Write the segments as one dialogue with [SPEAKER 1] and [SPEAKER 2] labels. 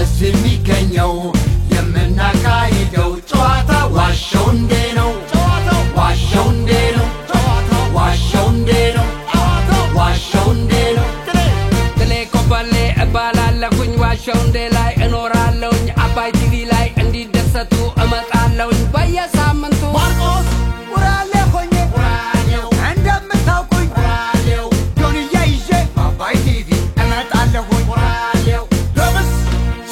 [SPEAKER 1] እዚህ የሚገኘው የምናካሂደው ጨዋታ ዋሸው እንዴ ነው ዋሸው እንዴ ነው ዋሸው እንዴ ነው ዋሸው እንዴ ነው
[SPEAKER 2] ትሌ ኮበሌ እባላለሁኝ ዋሸው እንዴ ላይ እኖራለሁኝ አባይ ቲቪ ላይ እንዲደሰቱ እመጣለሁኝ በየሳምንቱ
[SPEAKER 1] ማርቆስ ወራሌ ሆኜ ወራሌው እንደምታውቁኝ ወራሌው ጆንያ ይዤ አባይ ቲቪ እመጣለሁኝ ወራሌው ደምስ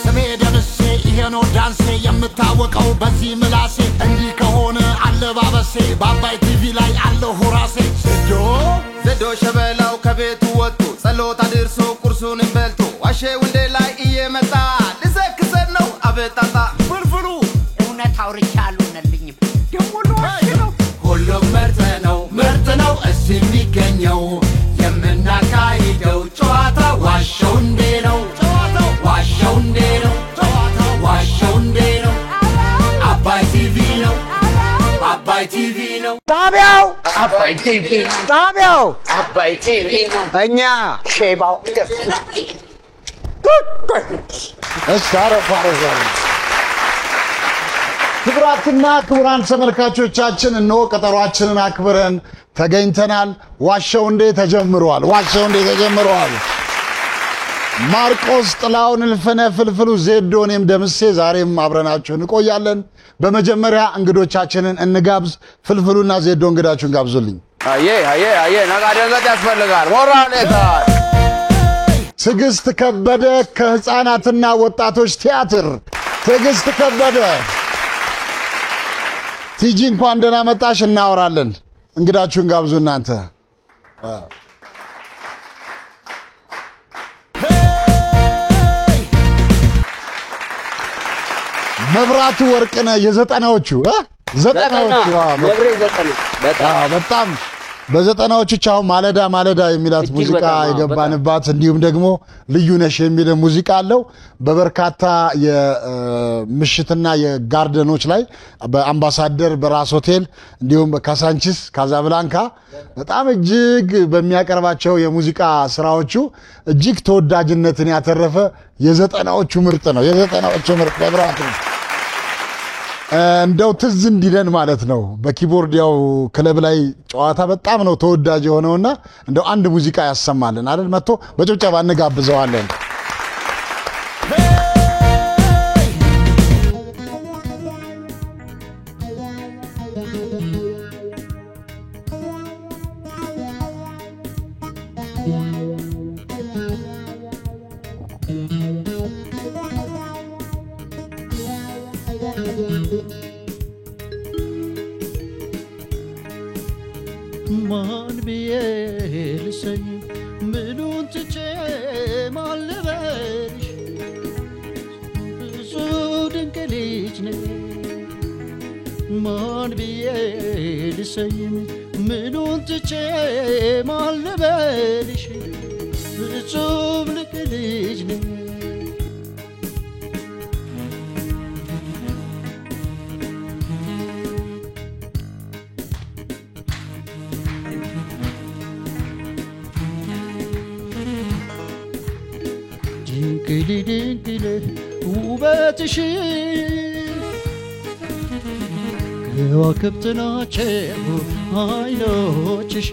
[SPEAKER 1] ስሜ ደምሴ ይሄ ነው ዳንሴ የምታወቀው በዚህ ምላሴ እንዲህ ከሆነ አለባበሴ በአባይ ቲቪ ላይ አለሁ ራሴ
[SPEAKER 3] ዘዶ ሸበላው ከቤቱ ወጥቶ ጸሎት አድርሶ ቁርሱን በልቶ ዋሸው እንዴ ላይ እየመጣ ልዘክሰን ነው አበጣጣ
[SPEAKER 1] ፍልፍሉ
[SPEAKER 4] እውነት አውርቻለሁ ነልኝም ደሞ ነው
[SPEAKER 1] ሁሉም ምርጥ ነው እዚህ የሚገኘው የምናካሂደው ጨዋታ ዋሸው እንዴ ነው ዋሸው እንዴ ነው ዋሸው እንዴ ነው አባይ ቲቪ ነው አባይ ቲቪ ነው
[SPEAKER 4] ጣቢያው
[SPEAKER 2] አባይ ቲቪ
[SPEAKER 4] ጣቢያው
[SPEAKER 2] አባይ ቲቪ
[SPEAKER 4] እኛ ሼባው
[SPEAKER 5] ክብራትና ክቡራን ተመልካቾቻችን እነሆ ቀጠሯችንን አክብረን ተገኝተናል ዋሸው እንዴ ተጀምሯል ማርቆስ ጥላውን ልፈነ ፍልፍሉ ዜዶ እኔም ደምሴ ዛሬም አብረናችሁ እንቆያለን በመጀመሪያ እንግዶቻችንን እንጋብዝ ፍልፍሉና ዜዶ እንግዳችሁን ጋብዙልኝ
[SPEAKER 3] አየ ነጋ ደንገት ያስፈልጋል ሞራሌታ
[SPEAKER 5] ትግስት ከበደ ከህፃናትና ወጣቶች ቲያትር ትግስት ከበደ ቲጂ እንኳን ደህና መጣሽ እናወራለን እንግዳችሁን ጋብዙ እናንተ መብራቱ ወርቅነህ የዘጠናዎቹ በጣም በዘጠናዎቹ ቻው ማለዳ የሚላት ሙዚቃ የገባንባት እንዲሁም ደግሞ ልዩ ነሽ የሚል ሙዚቃ አለው በበርካታ የምሽትና የጋርደኖች ላይ በአምባሳደር በራስ ሆቴል እንዲሁም በካሳንቺስ ካዛብላንካ በጣም እጅግ በሚያቀርባቸው የሙዚቃ ስራዎቹ እጅግ ተወዳጅነትን ያተረፈ የዘጠናዎቹ ምርጥ ነው መብራቱ እንደው ትዝ እንዲለን ማለት ነው በኪቦርድ ያው ክለብ ላይ ጨዋታ በጣም ነው ተወዳጅ የሆነውና እንደው አንድ ሙዚቃ ያሰማልን አይደል መጥቶ በጭብጨባ እንጋብዘዋለን
[SPEAKER 6] ማን ቢልሰኝ ምኑን ትቼ ማልበልሽ ብዙ ድንቅ ልጅ ነኝ ማን ቢልሰኝ ምኑን ትቼ ማልበልሽ ብዙ ድንቅ ልጅ ነኝ ድንግል ውበትሽ ከዋክብት ናቸው አይኖችሽ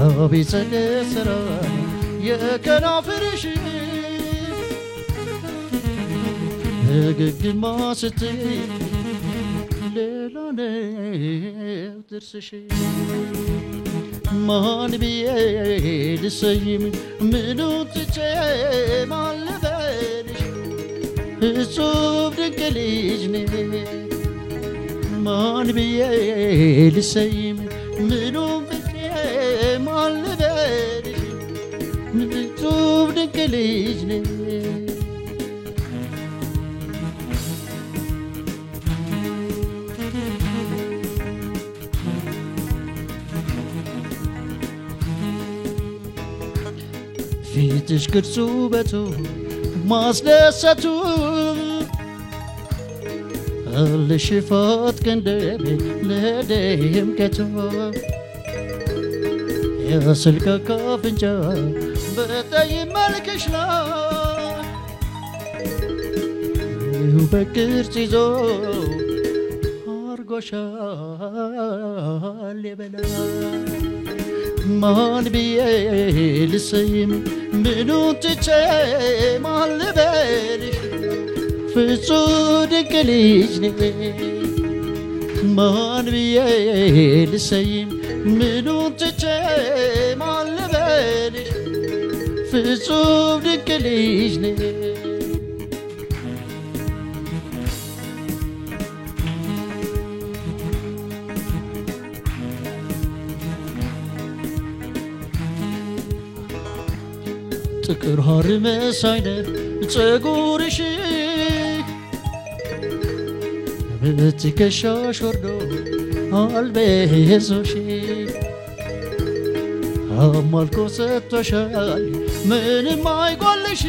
[SPEAKER 6] አቤት ስራ የከናፍርሽ ፈገግማ ስትይ ሌላ ነው ጥርስሽ ማን ቢልሰይም ምኑን ትቼ ማልበልሽ እጹብ ድንቅ ልጅ ነኝ ማን ቢልሰይም ምኑን ትቼ ማልበልሽ እጹብ ድንቅ ልጅ ነኝ ፊትሽ ቅርጹ ውበቱ ማስደሰቱ አልሽፋት ቀንደቤ ለድምቀቱ የስልክ ካፍንጫ በጠይ መልክሽ ላይ በቅርጽ ይዞ አርጎሻል የበላይ ማን ብዬ ልሰይም ምኑን ትቼ ማን ልበልሽ ፍጹም ድንቅ ልጅ ነሽ ማን ብዬ ልሰይም ምኑን ትቼ ማን ልበልሽ ፍጹም ድንቅ ልጅ ነሽ ጥቁር ሐር መሳይ ነው ፀጉርሽ በትከሻሽ ወርዶ አልበዞሽ አማልኮ ሰጥቶሻል ምንም አይጎልሽ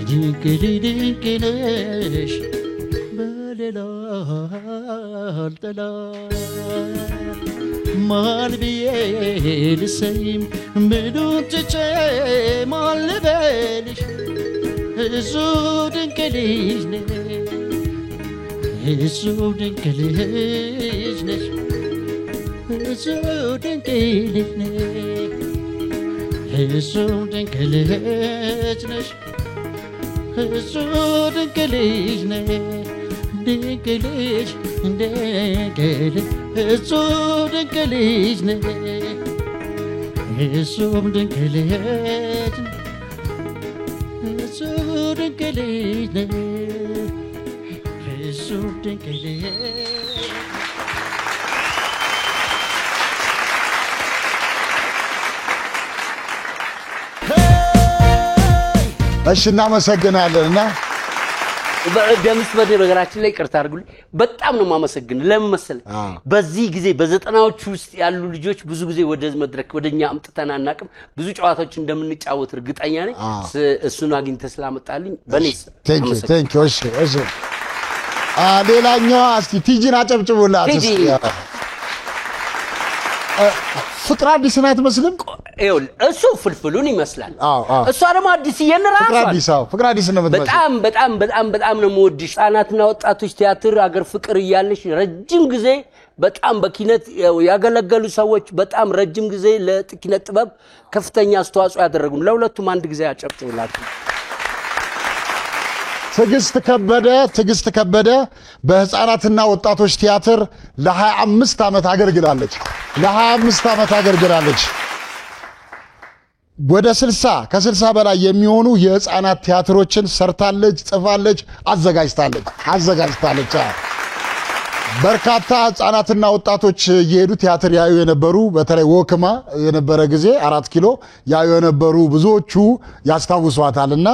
[SPEAKER 6] ድንቅ ነሽ በሌላ አልጠላሽ ማን ብዬ ልሰይም ምኑን ትቼ ማን ልበልሽ እሱ ድንቅ ልጅ ነሽ እሱ ድንቅ ልጅ ነሽ እሱ ድንቅ ልጅ ነሽ እሱ ድንቅ ልጅ ነሽ እሱ ድንቅ ልጅ ነሽ ድንቅ ልጅ ድንቅ ልጅ እሱ ድንቅ ልጅ ነሽ እሱም ድንቅ ልጅ እሱ ድንቅ ልጅ ነሽ እሱ ድንቅ ልጅ
[SPEAKER 5] እሺ እናመሰግናለንና
[SPEAKER 2] ደምስ በነገራችን ላይ ቅርታ አድርጉልኝ በጣም ነው ማመሰግን ለምን መሰለ በዚህ ጊዜ በዘጠናዎቹ ውስጥ ያሉ ልጆች ብዙ ጊዜ ወደ መድረክ ወደኛ አምጥተና እናቅም ብዙ ጨዋታዎች እንደምንጫወት እርግጠኛ ነኝ እሱን አግኝተ ስላመጣልኝ በኔስ
[SPEAKER 5] ቴንክ ዩ እሺ ሌላኛው እስቲ ቲጂን አጨብጭቡላት ፍቅር አዲስ ናት መስልም
[SPEAKER 2] ይኸውልህ እሱ ፍልፍሉን ይመስላል እሷ ደግሞ አዲስ የነራሷ
[SPEAKER 5] ፍቅር አዲስ ነው
[SPEAKER 2] በጣም ነው የምወድሽ ህፃናትና ወጣቶች ቲያትር አገር ፍቅር እያለሽ ረጅም ጊዜ በጣም በኪነት ያገለገሉ ሰዎች በጣም ረጅም ጊዜ ለኪነት ጥበብ ከፍተኛ አስተዋጽኦ ያደረጉ ለሁለቱም አንድ ጊዜ አጨብጭቡላችሁ ትግስት ከበደ በህፃናትና ወጣቶች ቲያትር ለ25 ዓመት አገልግላለች ወደ 60 ከ60 በላይ የሚሆኑ የህፃናት ቲያትሮችን ሰርታለች ጽፋለች አዘጋጅታለች በርካታ ህፃናትና ወጣቶች የሄዱ ቲያትር ያዩ የነበሩ በተለይ ወክማ የነበረ ጊዜ 4 ኪሎ ያዩ የነበሩ ብዙዎቹ ያስታውሷታልና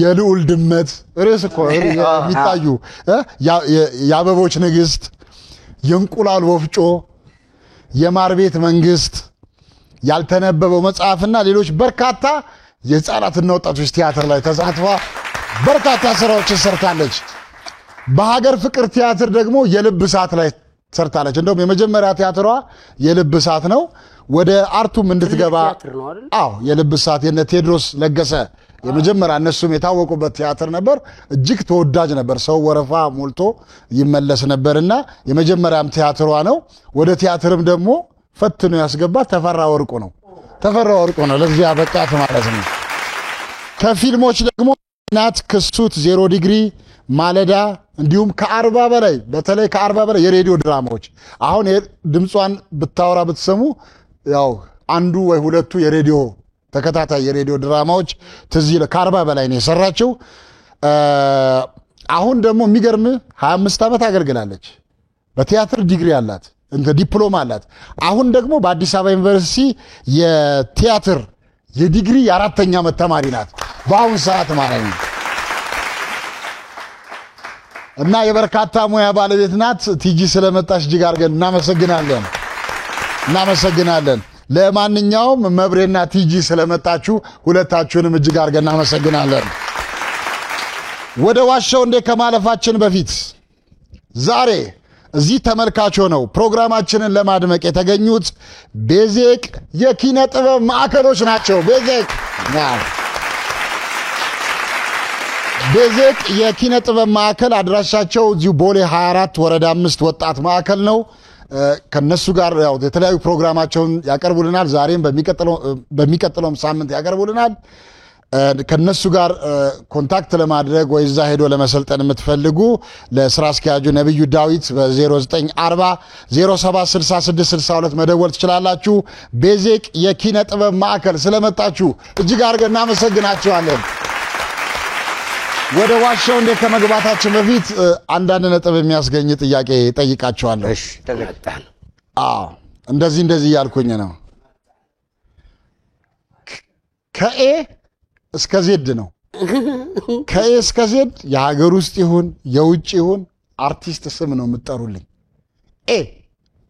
[SPEAKER 2] የልዑል ድመት ርዕስ እኮ የሚታዩ የአበቦች ንግስት የእንቁላል ወፍጮ የማር ቤት መንግስት ያልተነበበው መጽሐፍና ሌሎች በርካታ የህፃናትና ወጣቶች ቲያትር ላይ ተሳትፋ በርካታ ስራዎችን ሰርታለች በሀገር ፍቅር ቲያትር ደግሞ የልብ ሰዓት ላይ ሰርታለች እንደውም የመጀመሪያ ቲያትሯ የልብ ሰዓት ነው ወደ አርቱም እንድትገባ የልብ ሰዓት የነ ቴድሮስ ለገሰ የመጀመሪያ እነሱም የታወቁበት ቲያትር ነበር እጅግ ተወዳጅ ነበር ሰው ወረፋ ሞልቶ ይመለስ ነበርና የመጀመሪያም ቲያትሯ ነው ወደ ቲያትርም ደግሞ ፈትኖ ያስገባት ተፈራ ወርቁ ነው ለዚህ ያበቃት ማለት ነው ከፊልሞች ደግሞ ናት ክሱት 0 ዲግሪ ማለዳ እንዲሁም ከ40 በላይ በተለይ ከ40 በላይ የሬዲዮ ድራማዎች አሁን ድምጿን ብታወራ ብትሰሙ ያው አንዱ ወይ ሁለቱ የሬዲዮ ተከታታይ የሬዲዮ ድራማዎች ትዝይለ ከ40 በላይ ነው የሰራችው አሁን ደግሞ የሚገርም 25 ዓመት አገልግላለች በቲያትር ዲግሪ አላት ዲፕሎማ አላት አሁን ደግሞ በአዲስ አበባ ዩኒቨርሲቲ የቲያትር የዲግሪ የአራተኛ ዓመት ተማሪ ናት በአሁን ሰዓት ማለት ነው እና የበርካታ ሙያ ባለቤት ናት ቲጂ ስለመጣሽ እጅግ አድርገን እናመሰግናለን ለማንኛውም መብሬና ቲጂ ስለመጣችሁ ሁለታችሁንም እጅግ አድርገን እናመሰግናለን ወደ ዋሻው እንደ ከማለፋችን በፊት ዛሬ እዚህ ተመልካቾ ነው ፕሮግራማችንን ለማድመቅ የተገኙት ቤዜቅ የኪነ ጥበብ ማዕከሎች ናቸው። ቤዜቅ የኪነ ጥበብ ማዕከል አድራሻቸው እዚሁ ቦሌ 24 ወረዳ 5 ወጣት ማዕከል ነው። ከነሱ ጋር ያው የተለያዩ ፕሮግራማቸውን ያቀርቡልናል። ዛሬም በሚቀጥለውም ሳምንት ያቀርቡልናል። ከነሱ ጋር ኮንታክት ለማድረግ ወይ እዛ ሄዶ ለመሰልጠን የምትፈልጉ ለስራ አስኪያጁ ነብዩ ዳዊት በ0940 076662 መደወል ትችላላችሁ። ቤዜቅ የኪነ ጥበብ ማዕከል ስለመጣችሁ እጅግ አድርገን እናመሰግናችኋለን። ወደ ዋሻው እንደ ከመግባታችን በፊት አንዳንድ ነጥብ የሚያስገኝ ጥያቄ ጠይቃችኋለሁ።
[SPEAKER 4] እሺ ተገጣን።
[SPEAKER 2] እንደዚህ ያልኩኝ ነው። ከኤ እስከ ዜድ ነው። ከኤ እስከ ዜድ የሀገር ውስጥ ይሁን የውጭ ይሁን አርቲስት ስም ነው የምትጠሩልኝ። ኤ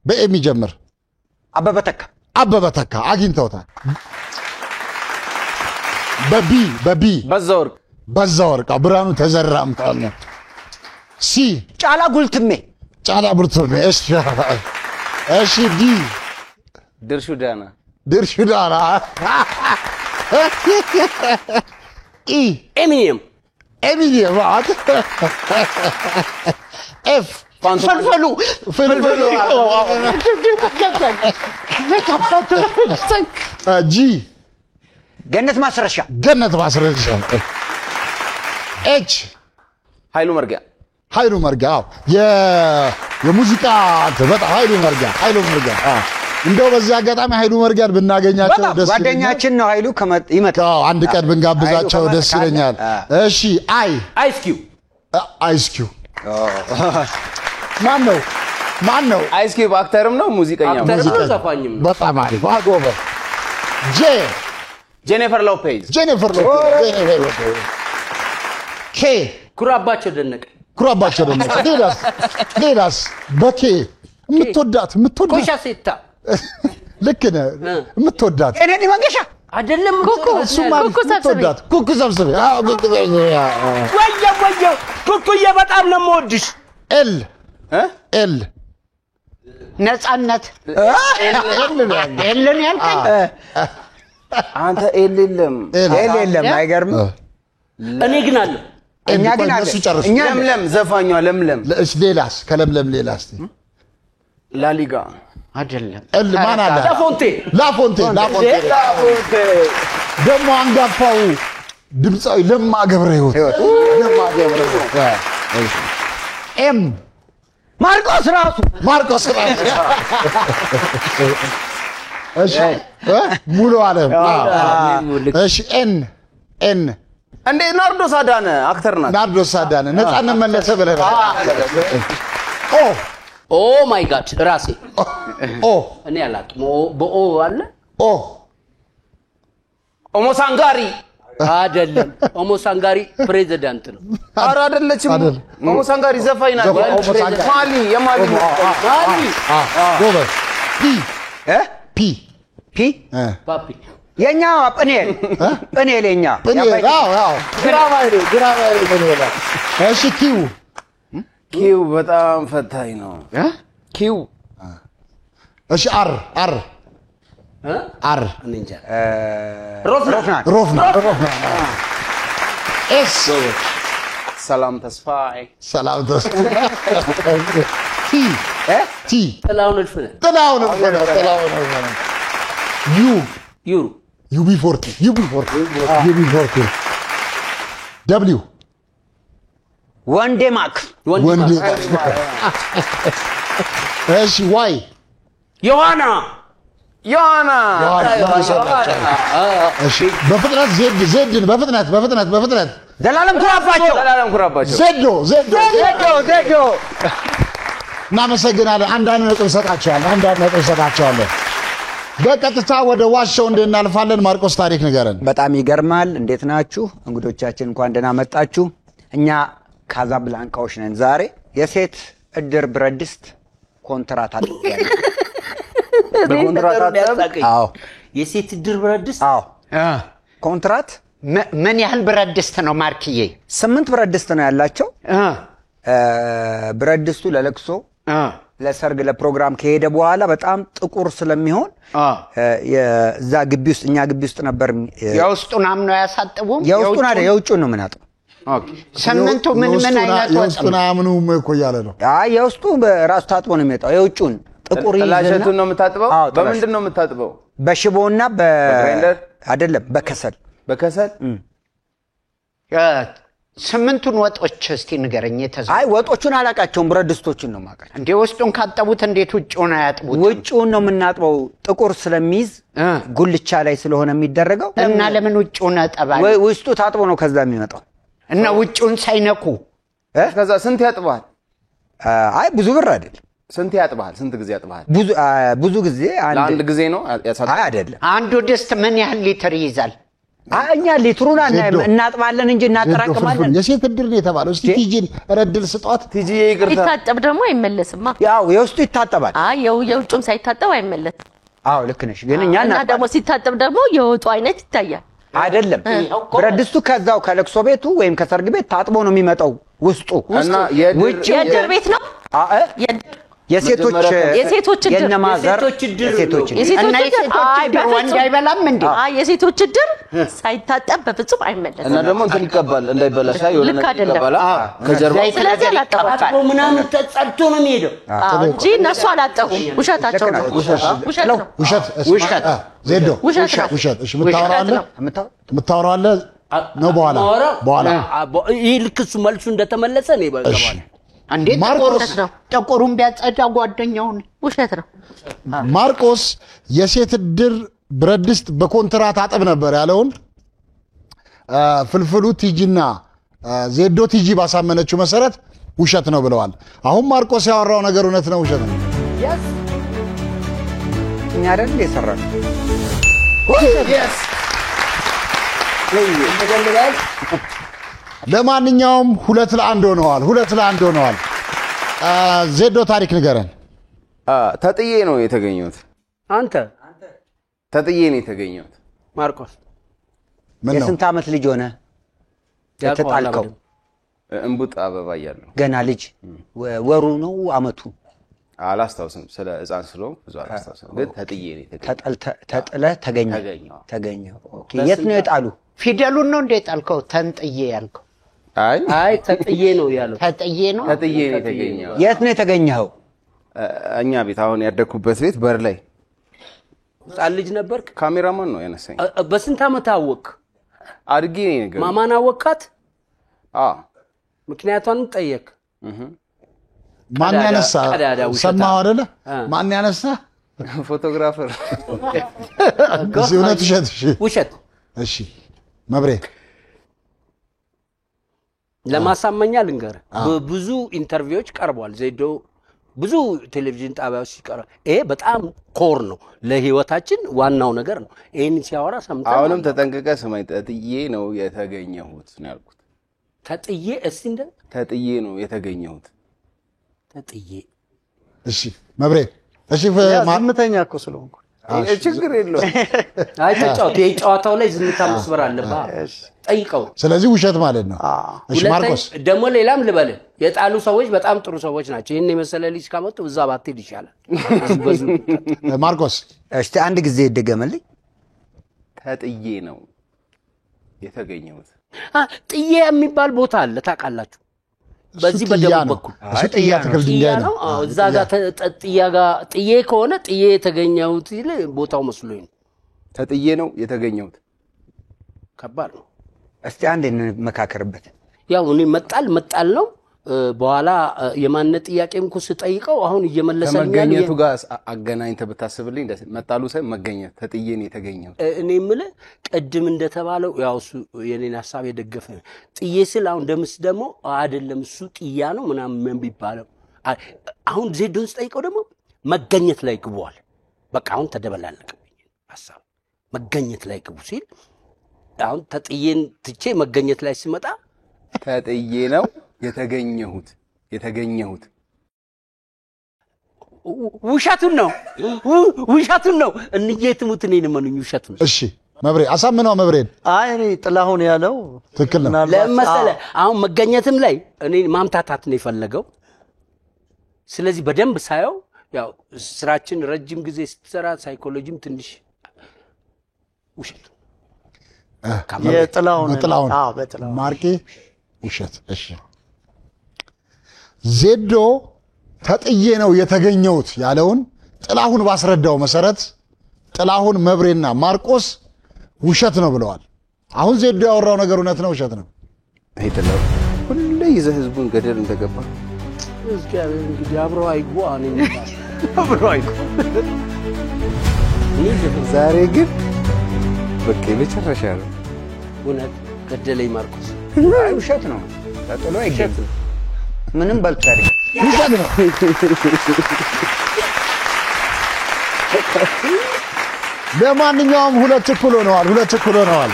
[SPEAKER 2] በኤ የሚጀምር አበበ ተካ አግኝተውታል። በቢ በዛ ወርቅ ብርሃኑ ተዘራም ካለ። ሲ
[SPEAKER 4] ጫላ ጉልትሜ
[SPEAKER 2] እሺ ዲ ድርሹ ዳና ኢ
[SPEAKER 7] ኤሚኒየም
[SPEAKER 2] ማለት ኤፍ
[SPEAKER 4] ፍልፍሉ
[SPEAKER 2] ጂ
[SPEAKER 4] ገነት ማስረሻ
[SPEAKER 2] ኤች
[SPEAKER 7] ኃይሉ መርጊያ
[SPEAKER 2] የሙዚቃ በጣም ኃይሉ መርጊያ እንደው በዚህ አጋጣሚ ኃይሉ መርጊያን ብናገኛቸው ደስ ይለኛል።
[SPEAKER 4] ጓደኛችን ነው ኃይሉ ይመጣ
[SPEAKER 2] አንድ ቀን ብንጋብዛቸው ደስ ይለኛል። እሺ አይስኪው ማን ነው?
[SPEAKER 7] አይስኪው አክተርም ነው ሙዚቀኛም ነው ዘፋኝም ነው።
[SPEAKER 2] በጣም አሪፍ አጎበር።
[SPEAKER 7] ጄኒፈር ሎፔዝ
[SPEAKER 2] ኬ
[SPEAKER 7] ኩራባቸው ደነቀ
[SPEAKER 2] ሌላስ በኬ የምትወዳት
[SPEAKER 7] ኮሻ ሴታ
[SPEAKER 2] ልክ ነህ። የምትወዳት
[SPEAKER 4] እኔ መንገሻ
[SPEAKER 7] አይደለም
[SPEAKER 2] ኩኩ እሱማ የምትወዳት ኩኩ ሰብስቤ
[SPEAKER 7] ወየው ኩኩዬ በጣም ነው የምወድሽ።
[SPEAKER 2] ኤል
[SPEAKER 4] ነፃነት ኤልን ያልከኝ
[SPEAKER 7] አንተ የለም
[SPEAKER 4] አይገርም።
[SPEAKER 7] እኔ ግን አለ
[SPEAKER 4] እኛ ግን አለ
[SPEAKER 2] እኛ
[SPEAKER 7] ለምለም ዘፋኟ ለምለም
[SPEAKER 2] ሌላስ ከለምለም ሌላስ
[SPEAKER 7] ላሊጋ
[SPEAKER 4] አይደለም
[SPEAKER 2] ኤል ማን አለ? ላፎንቴ ደግሞ አንጋፋው ድምፃዊ ለማ ገብረ ሕይወት ኤም
[SPEAKER 4] ማርቆስ ራሱ
[SPEAKER 2] እሺ ሙሉ ዓለም እሺ ኤን
[SPEAKER 7] እንዴ ናርዶስ አዳነ አክተር ናት።
[SPEAKER 2] ናርዶስ አዳነ ነፃነት መለሰ ብለህ
[SPEAKER 7] ኦ ማይ ጋድ ራሴ እኔ አላቅም። በኦ አለ ኦሞሳንጋሪ አይደለም። ኦሞሳንጋሪ ፕሬዝዳንት ነው። ኧረ አይደለችም። ኦሞሳንጋሪ ዘፋኝ ናት። የማሊ
[SPEAKER 2] ጎበዝ ፒ
[SPEAKER 7] ፓፒ
[SPEAKER 4] የኛ ጵኔል የኛ
[SPEAKER 2] ግራባ እሺ
[SPEAKER 7] ኪው በጣም ፈታኝ ነው። ኪው
[SPEAKER 2] እሺ አር
[SPEAKER 7] እንጃ
[SPEAKER 2] ሮፍና ኤስ
[SPEAKER 7] ሰላም ተስፋዬ
[SPEAKER 2] ቲ
[SPEAKER 7] ጥላሁን
[SPEAKER 2] ዩቢ40 ደብሊው
[SPEAKER 4] ወንዴ ማክ
[SPEAKER 2] እሺ ዋይ
[SPEAKER 7] ዮሐና
[SPEAKER 2] እሺ በፍጥነት ዜድን በፍጥነት
[SPEAKER 4] ዘላለም ኩራባቸው
[SPEAKER 2] ዜዶ እናመሰግናለን። አንዳንድ ነጥብ ሰጣቸዋለሁ። በቀጥታ ወደ ዋሻው እናልፋለን። ማርቆስ ታሪክ ንገረን።
[SPEAKER 4] በጣም ይገርማል። እንዴት ናችሁ እንግዶቻችን? እንኳን ደህና መጣችሁ። እኛ ካዛብላንካዎች ነን። ዛሬ የሴት እድር ብረት ድስት ኮንትራት አጥቷል።
[SPEAKER 7] አዎ የሴት እድር ብረት ድስት
[SPEAKER 4] ኮንትራት
[SPEAKER 8] ምን ያህል ብረት ድስት ነው ማርክዬ?
[SPEAKER 4] 8 ብረት ድስት ነው ያላቸው። ብረት ድስቱ ለለቅሶ ለሰርግ ለፕሮግራም ከሄደ በኋላ በጣም ጥቁር ስለሚሆን የዛ ግቢ ውስጥ እኛ ግቢ ውስጥ ነበር
[SPEAKER 8] የውስጡን አምነው ያሳጥቡ
[SPEAKER 4] የውጩን ነው ምናጥቡ
[SPEAKER 8] ስምንቱ ምን አይነት
[SPEAKER 2] የውስጡን አምኑም እኮ እያለ ነው
[SPEAKER 4] የውስጡ በራሱ ታጥቦ ነው የሚመጣው የውጩን ጥቁር ይዘና
[SPEAKER 3] ጥላሸቱን ነው የምታጥበው በምንድን ነው የምታጥበው
[SPEAKER 4] በሽቦና
[SPEAKER 3] በግራይንደር
[SPEAKER 4] አይደለም በከሰል
[SPEAKER 8] ስምንቱን ወጦች እስቲ ንገረኝ
[SPEAKER 4] አይ ወጦቹን አላቃቸውም ብረድስቶቹን ነው ማቃቸው
[SPEAKER 8] እንዴ ውስጡን ካጠቡት እንዴት ውጭውን አያጥቡት
[SPEAKER 4] ውጭውን ነው የምናጥበው ጥቁር ስለሚይዝ ጉልቻ ላይ ስለሆነ የሚደረገው
[SPEAKER 8] እና ለምን ውጭውን አጠባል
[SPEAKER 4] ውስጡ ታጥቦ ነው ከዛ የሚመጣው
[SPEAKER 8] እና ውጭውን ሳይነኩ
[SPEAKER 3] ከዛ ስንት ያጥባል
[SPEAKER 4] አይ ብዙ ብር አይደል
[SPEAKER 3] ስንት ያጥባል ስንት ጊዜ ያጥባል
[SPEAKER 4] ብዙ ጊዜ
[SPEAKER 3] አንድ ጊዜ ነው ያሳጥባል
[SPEAKER 4] አይ አይደለም
[SPEAKER 8] አንዱ ድስት ምን ያህል ሊትር ይይዛል
[SPEAKER 4] እኛ ሊትሩን እናጥባለን እንጂ እናጠራቅማለን
[SPEAKER 2] የሴት እድር ነው የተባለው እስቲ ቲጂን ረድል ስጧት
[SPEAKER 3] ቲጂ ይቅርታ
[SPEAKER 9] ይታጠብ ደግሞ አይመለስማ
[SPEAKER 4] ያው የውስጡ ይታጠባል
[SPEAKER 9] የውጩም ሳይታጠብ አይመለስም
[SPEAKER 4] ልክ ነሽ ግን እኛ
[SPEAKER 9] እና ደግሞ ሲታጠብ ደግሞ የወጡ አይነት ይታያል
[SPEAKER 4] አይደለም ብረድስቱ ከዛው ከለቅሶ ቤቱ ወይም ከሰርግ ቤት ታጥቦ ነው የሚመጣው ውስጡ
[SPEAKER 3] እና
[SPEAKER 9] የእድር ቤት ነው የሴቶች
[SPEAKER 8] እድር ወንድ አይበላም እንዴ
[SPEAKER 9] የሴቶች እድር ሳይታጠብ በፍጹም አይመለስም
[SPEAKER 3] እና ደግሞ እንትን ይቀባል እንዳይበላሽ የሆነ ነገር ይቀባል ከጀርባ
[SPEAKER 9] ስለዚህ አላጠባቸው
[SPEAKER 7] ምናምን ተጸድቶ ነው የሚሄደው
[SPEAKER 9] እንጂ እነሱ አላጠቡም ውሸታቸው ነው
[SPEAKER 2] ውሸት ዜዶ ውሸት እሺ ምታወራለ ነው በኋላ
[SPEAKER 7] ይህ ልክ እሱ መልሱ እንደተመለሰ ነው ይበቃዋል
[SPEAKER 8] እንዴ ጥቁሩን ቢያጸዳ ጓደኛውን
[SPEAKER 9] ውሸት ነው
[SPEAKER 2] ማርቆስ የሴት እድር ብረድስት በኮንትራት አጥብ ነበር ያለውን ፍልፍሉ ቲጂና ዜዶ ቲጂ ባሳመነችው መሰረት ውሸት ነው ብለዋል አሁን ማርቆስ ያወራው ነገር እውነት ነው ውሸት ነው
[SPEAKER 4] እኛ አይደል የሰራነው
[SPEAKER 2] ለማንኛውም 2-1 ሆነዋል ዜዶ ታሪክ ንገረን
[SPEAKER 3] ተጥዬ ነው የተገኘሁት
[SPEAKER 7] አንተ
[SPEAKER 3] ተጥዬ ነው የተገኘሁት
[SPEAKER 7] ማርቆስ
[SPEAKER 4] የስንት ዓመት ልጅ ሆነ የተጣልከው
[SPEAKER 3] እንቡጥ አበባ ያለው
[SPEAKER 4] ገና ልጅ ወሩ ነው አመቱ
[SPEAKER 3] አላስታውስም ስለ ህፃን ስለሆነ ብዙ አላስታውስም ግን ተጥዬ ነው
[SPEAKER 4] ተገኘ ኦኬ የት ነው የጣሉ
[SPEAKER 8] ፊደሉን ነው እንደ ጣልከው ተንጥዬ ያልከው
[SPEAKER 7] አይ ተጥዬ ነው ያለው
[SPEAKER 3] ተጥዬ ነው የተገኘው
[SPEAKER 4] የት ነው የተገኘው
[SPEAKER 3] እኛ ቤት አሁን ያደኩበት ቤት በር ላይ
[SPEAKER 7] ህፃን ልጅ ነበርክ
[SPEAKER 3] ካሜራማን ነው ያነሳኝ
[SPEAKER 7] በስንት ዓመት አወቅ
[SPEAKER 3] አድጌ ነው ነገር
[SPEAKER 7] ማማን አወቃት ምክንያቱን ጠየቅ
[SPEAKER 2] ማን ያነሳ ሰማው አይደለ ማን ያነሳ
[SPEAKER 3] ፎቶግራፈር
[SPEAKER 2] ውሸት እሺ መብሬ
[SPEAKER 7] ለማሳመኛ ልንገር ብዙ ኢንተርቪዎች ቀርቧል ዜዶ ብዙ ቴሌቪዥን ጣቢያዎች ሲቀርብ ይሄ በጣም ኮር ነው ለህይወታችን ዋናው ነገር ነው ይሄን ሲያወራ ሰምተን
[SPEAKER 3] አሁንም ተጠንቀቀ ሰማይ ተጥዬ ነው የተገኘሁት ነው ያልኩት
[SPEAKER 7] ተጥዬ እስቲ እንደ
[SPEAKER 3] ተጥዬ ነው የተገኘሁት
[SPEAKER 7] ተጥዬ
[SPEAKER 2] እሺ መብሬ እሺ
[SPEAKER 5] ዝምተኛ እኮ ስለሆንኩ
[SPEAKER 3] ችግር የለው
[SPEAKER 7] አይ ተጫወታው ላይ ዝምታ መስበር አለበት ጠይቀው
[SPEAKER 2] ስለዚህ ውሸት ማለት ነው እሺ ማርቆስ
[SPEAKER 7] ደሞ ሌላም ልበል የጣሉ ሰዎች በጣም ጥሩ ሰዎች ናቸው ይሄን የመሰለ ልጅ ካመጡ እዛ ባትሄድ ይሻላል
[SPEAKER 2] ማርቆስ
[SPEAKER 4] እስቲ አንድ ጊዜ ይደገመልኝ
[SPEAKER 3] ተጥዬ ነው የተገኘሁት
[SPEAKER 7] ጥዬ የሚባል ቦታ አለ ታውቃላችሁ በዚህ በደቡብ በኩል
[SPEAKER 2] ጥያ ተክል ድንጋይ ነው
[SPEAKER 7] እዛ ጋር ጥዬ ከሆነ ጥዬ የተገኘሁት ይል ቦታው መስሎኝ
[SPEAKER 3] ተጥዬ ነው የተገኘሁት
[SPEAKER 7] ከባድ ነው
[SPEAKER 4] እስቲ አንድ እንመካከርበት
[SPEAKER 7] ያው እኔ መጣል ነው በኋላ የማንነት ጥያቄም እኮ ስጠይቀው አሁን እየመለሰልኝ
[SPEAKER 3] መገኘቱ ጋር አገናኝተ በታስብልኝ መጣሉ ሳይ መገኘት ተጥዬ ነው የተገኘው
[SPEAKER 7] እኔ ምለ ቀድም እንደተባለው ያው የኔን ሐሳብ የደገፈ ጥዬ ስል አሁን ደምስ ደግሞ አይደለም እሱ ጥያ ነው ምናምን ቢባለው አሁን ዜዶን ስጠይቀው ደግሞ መገኘት ላይ ግቧል በቃ አሁን ተደበላለቀኝ ሐሳብ መገኘት ላይ ግቡ ሲል አሁን ተጥዬን ትቼ መገኘት ላይ ሲመጣ
[SPEAKER 3] ተጥዬ ነው የተገኘሁት
[SPEAKER 7] ውሸቱን ነው እንየትሙት እኔን ማንኙ ውሸቱን
[SPEAKER 2] እሺ መብሬ አሳምነው መብሬን
[SPEAKER 5] አይ እኔ ጥላሁን ያለው
[SPEAKER 2] ትክክል ነው
[SPEAKER 7] ለምሳሌ አሁን መገኘትም ላይ እኔ ማምታታት ነው የፈለገው ስለዚህ በደንብ ሳየው ያው ስራችን ረጅም ጊዜ ስትሰራ ሳይኮሎጂም ትንሽ ውሸት
[SPEAKER 2] የጥላውን ማርኬ ውሸት። እሺ ዜዶ ተጥዬ ነው የተገኘሁት ያለውን ጥላሁን ባስረዳው መሰረት ጥላሁን መብሬና ማርቆስ ውሸት ነው ብለዋል። አሁን ዜዶ ያወራው ነገር እውነት ነው ውሸት ነው?
[SPEAKER 3] አይደለም ሁሌ ይዘህ ህዝቡን ገደል እንደገባ
[SPEAKER 7] እግዚአብሔር እንግዲህ አብረው አይጓ ነው
[SPEAKER 3] አብረው አይጓ። ዛሬ ግን በቃ የመጨረሻ ነው።
[SPEAKER 7] እውነት ገደለኝ ማርቆስ
[SPEAKER 4] ውሸት ነው። ተጥሎ አይገኝም። ምንም በልቶ አይደለም
[SPEAKER 2] ውሸት ነው። ለማንኛውም ሁለት እኩል ሆነዋል።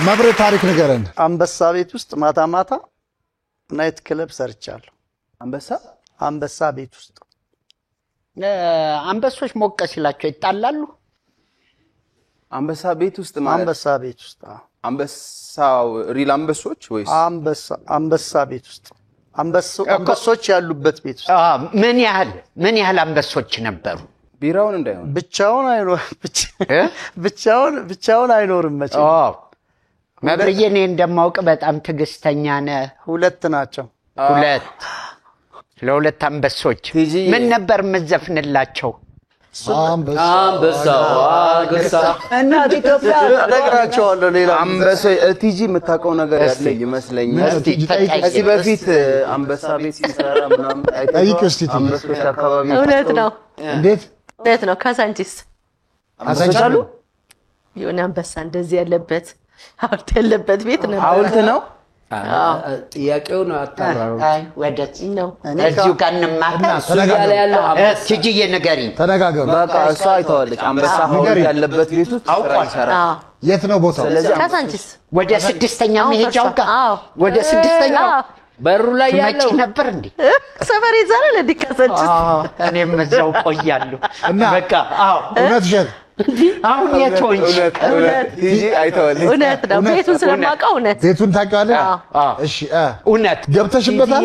[SPEAKER 2] መብሬ ታሪክ ንገረን።
[SPEAKER 6] አንበሳ ቤት ውስጥ ማታ ማታ ናይት ክለብ ሰርቻለሁ። አንበሳ ቤት ውስጥ
[SPEAKER 8] አንበሶች ሞቀ ሲላቸው ይጣላሉ።
[SPEAKER 3] አንበሳ ቤት ውስጥ ማለት
[SPEAKER 6] አንበሳ ቤት ውስጥ
[SPEAKER 3] አንበሳው ሪል አንበሶች ወይስ
[SPEAKER 6] አንበሳ ቤት ውስጥ አንበሶች ያሉበት ቤት ውስጥ
[SPEAKER 8] ምን ያህል አንበሶች ነበሩ?
[SPEAKER 3] ቢራውን እንዳይሆን
[SPEAKER 6] ብቻውን አይኖርም መቼም።
[SPEAKER 8] መብርዬ እኔ እንደማውቅ በጣም ትዕግስተኛ ነህ።
[SPEAKER 6] ሁለት ናቸው።
[SPEAKER 8] ለሁለት አንበሶች ምን ነበር የምትዘፍንላቸው?
[SPEAKER 3] አንበሳው አገሳ
[SPEAKER 6] እናት ኢትዮጵያ ነግራቸዋለሁ። ሌላ
[SPEAKER 3] አንበሳ ቲጂ የምታውቀው ነገር ያለ ይመስለኛል። ከዚህ በፊት አንበሳ ቤት ሲሰራ ምናምን
[SPEAKER 2] ጠይቅ እስቲ
[SPEAKER 3] አንበሶች አካባቢ
[SPEAKER 9] እውነት ነው።
[SPEAKER 2] እንዴት
[SPEAKER 9] ነው? ካሳንቺስ
[SPEAKER 2] አሳይቻሉ
[SPEAKER 9] የሆነ አንበሳ እንደዚህ ያለበት ሐውልት ያለበት ቤት ነበር።
[SPEAKER 3] ሐውልት ነው።
[SPEAKER 7] ጥያቄውን አጣራሩ
[SPEAKER 8] ወደት
[SPEAKER 9] ነው።
[SPEAKER 8] እዚሁ ጋር እንማከር
[SPEAKER 7] ያለው
[SPEAKER 8] ቲጂዬ ንገሪኝ።
[SPEAKER 2] ተነጋገሩ።
[SPEAKER 3] በቃ እሷ አይተዋለች። አንበሳ ሐውልት ያለበት ቤት ውስጥ ይሰራ።
[SPEAKER 2] የት ነው ቦታው?
[SPEAKER 9] ካሳንቺስ
[SPEAKER 8] ወደ ስድስተኛው መሄጃው ጋር ወደ ስድስተኛው
[SPEAKER 7] በሩ ላይ ያለው
[SPEAKER 8] ነበር እንዴ?
[SPEAKER 9] ሰፈር ይዛል እንዴ? ካሳንቺስ
[SPEAKER 8] እኔም እዛው ቆያለሁ።
[SPEAKER 2] እና
[SPEAKER 8] በቃ
[SPEAKER 2] እውነት ሸት
[SPEAKER 8] አሁን የቶንሽ
[SPEAKER 3] ቲጂ አይተዋለች።
[SPEAKER 9] እውነት ነው። ቤቱን ስለማውቀው እውነት
[SPEAKER 2] ቤቱን ታውቃለህ? እሺ
[SPEAKER 8] እውነት
[SPEAKER 2] ገብተሽበታል?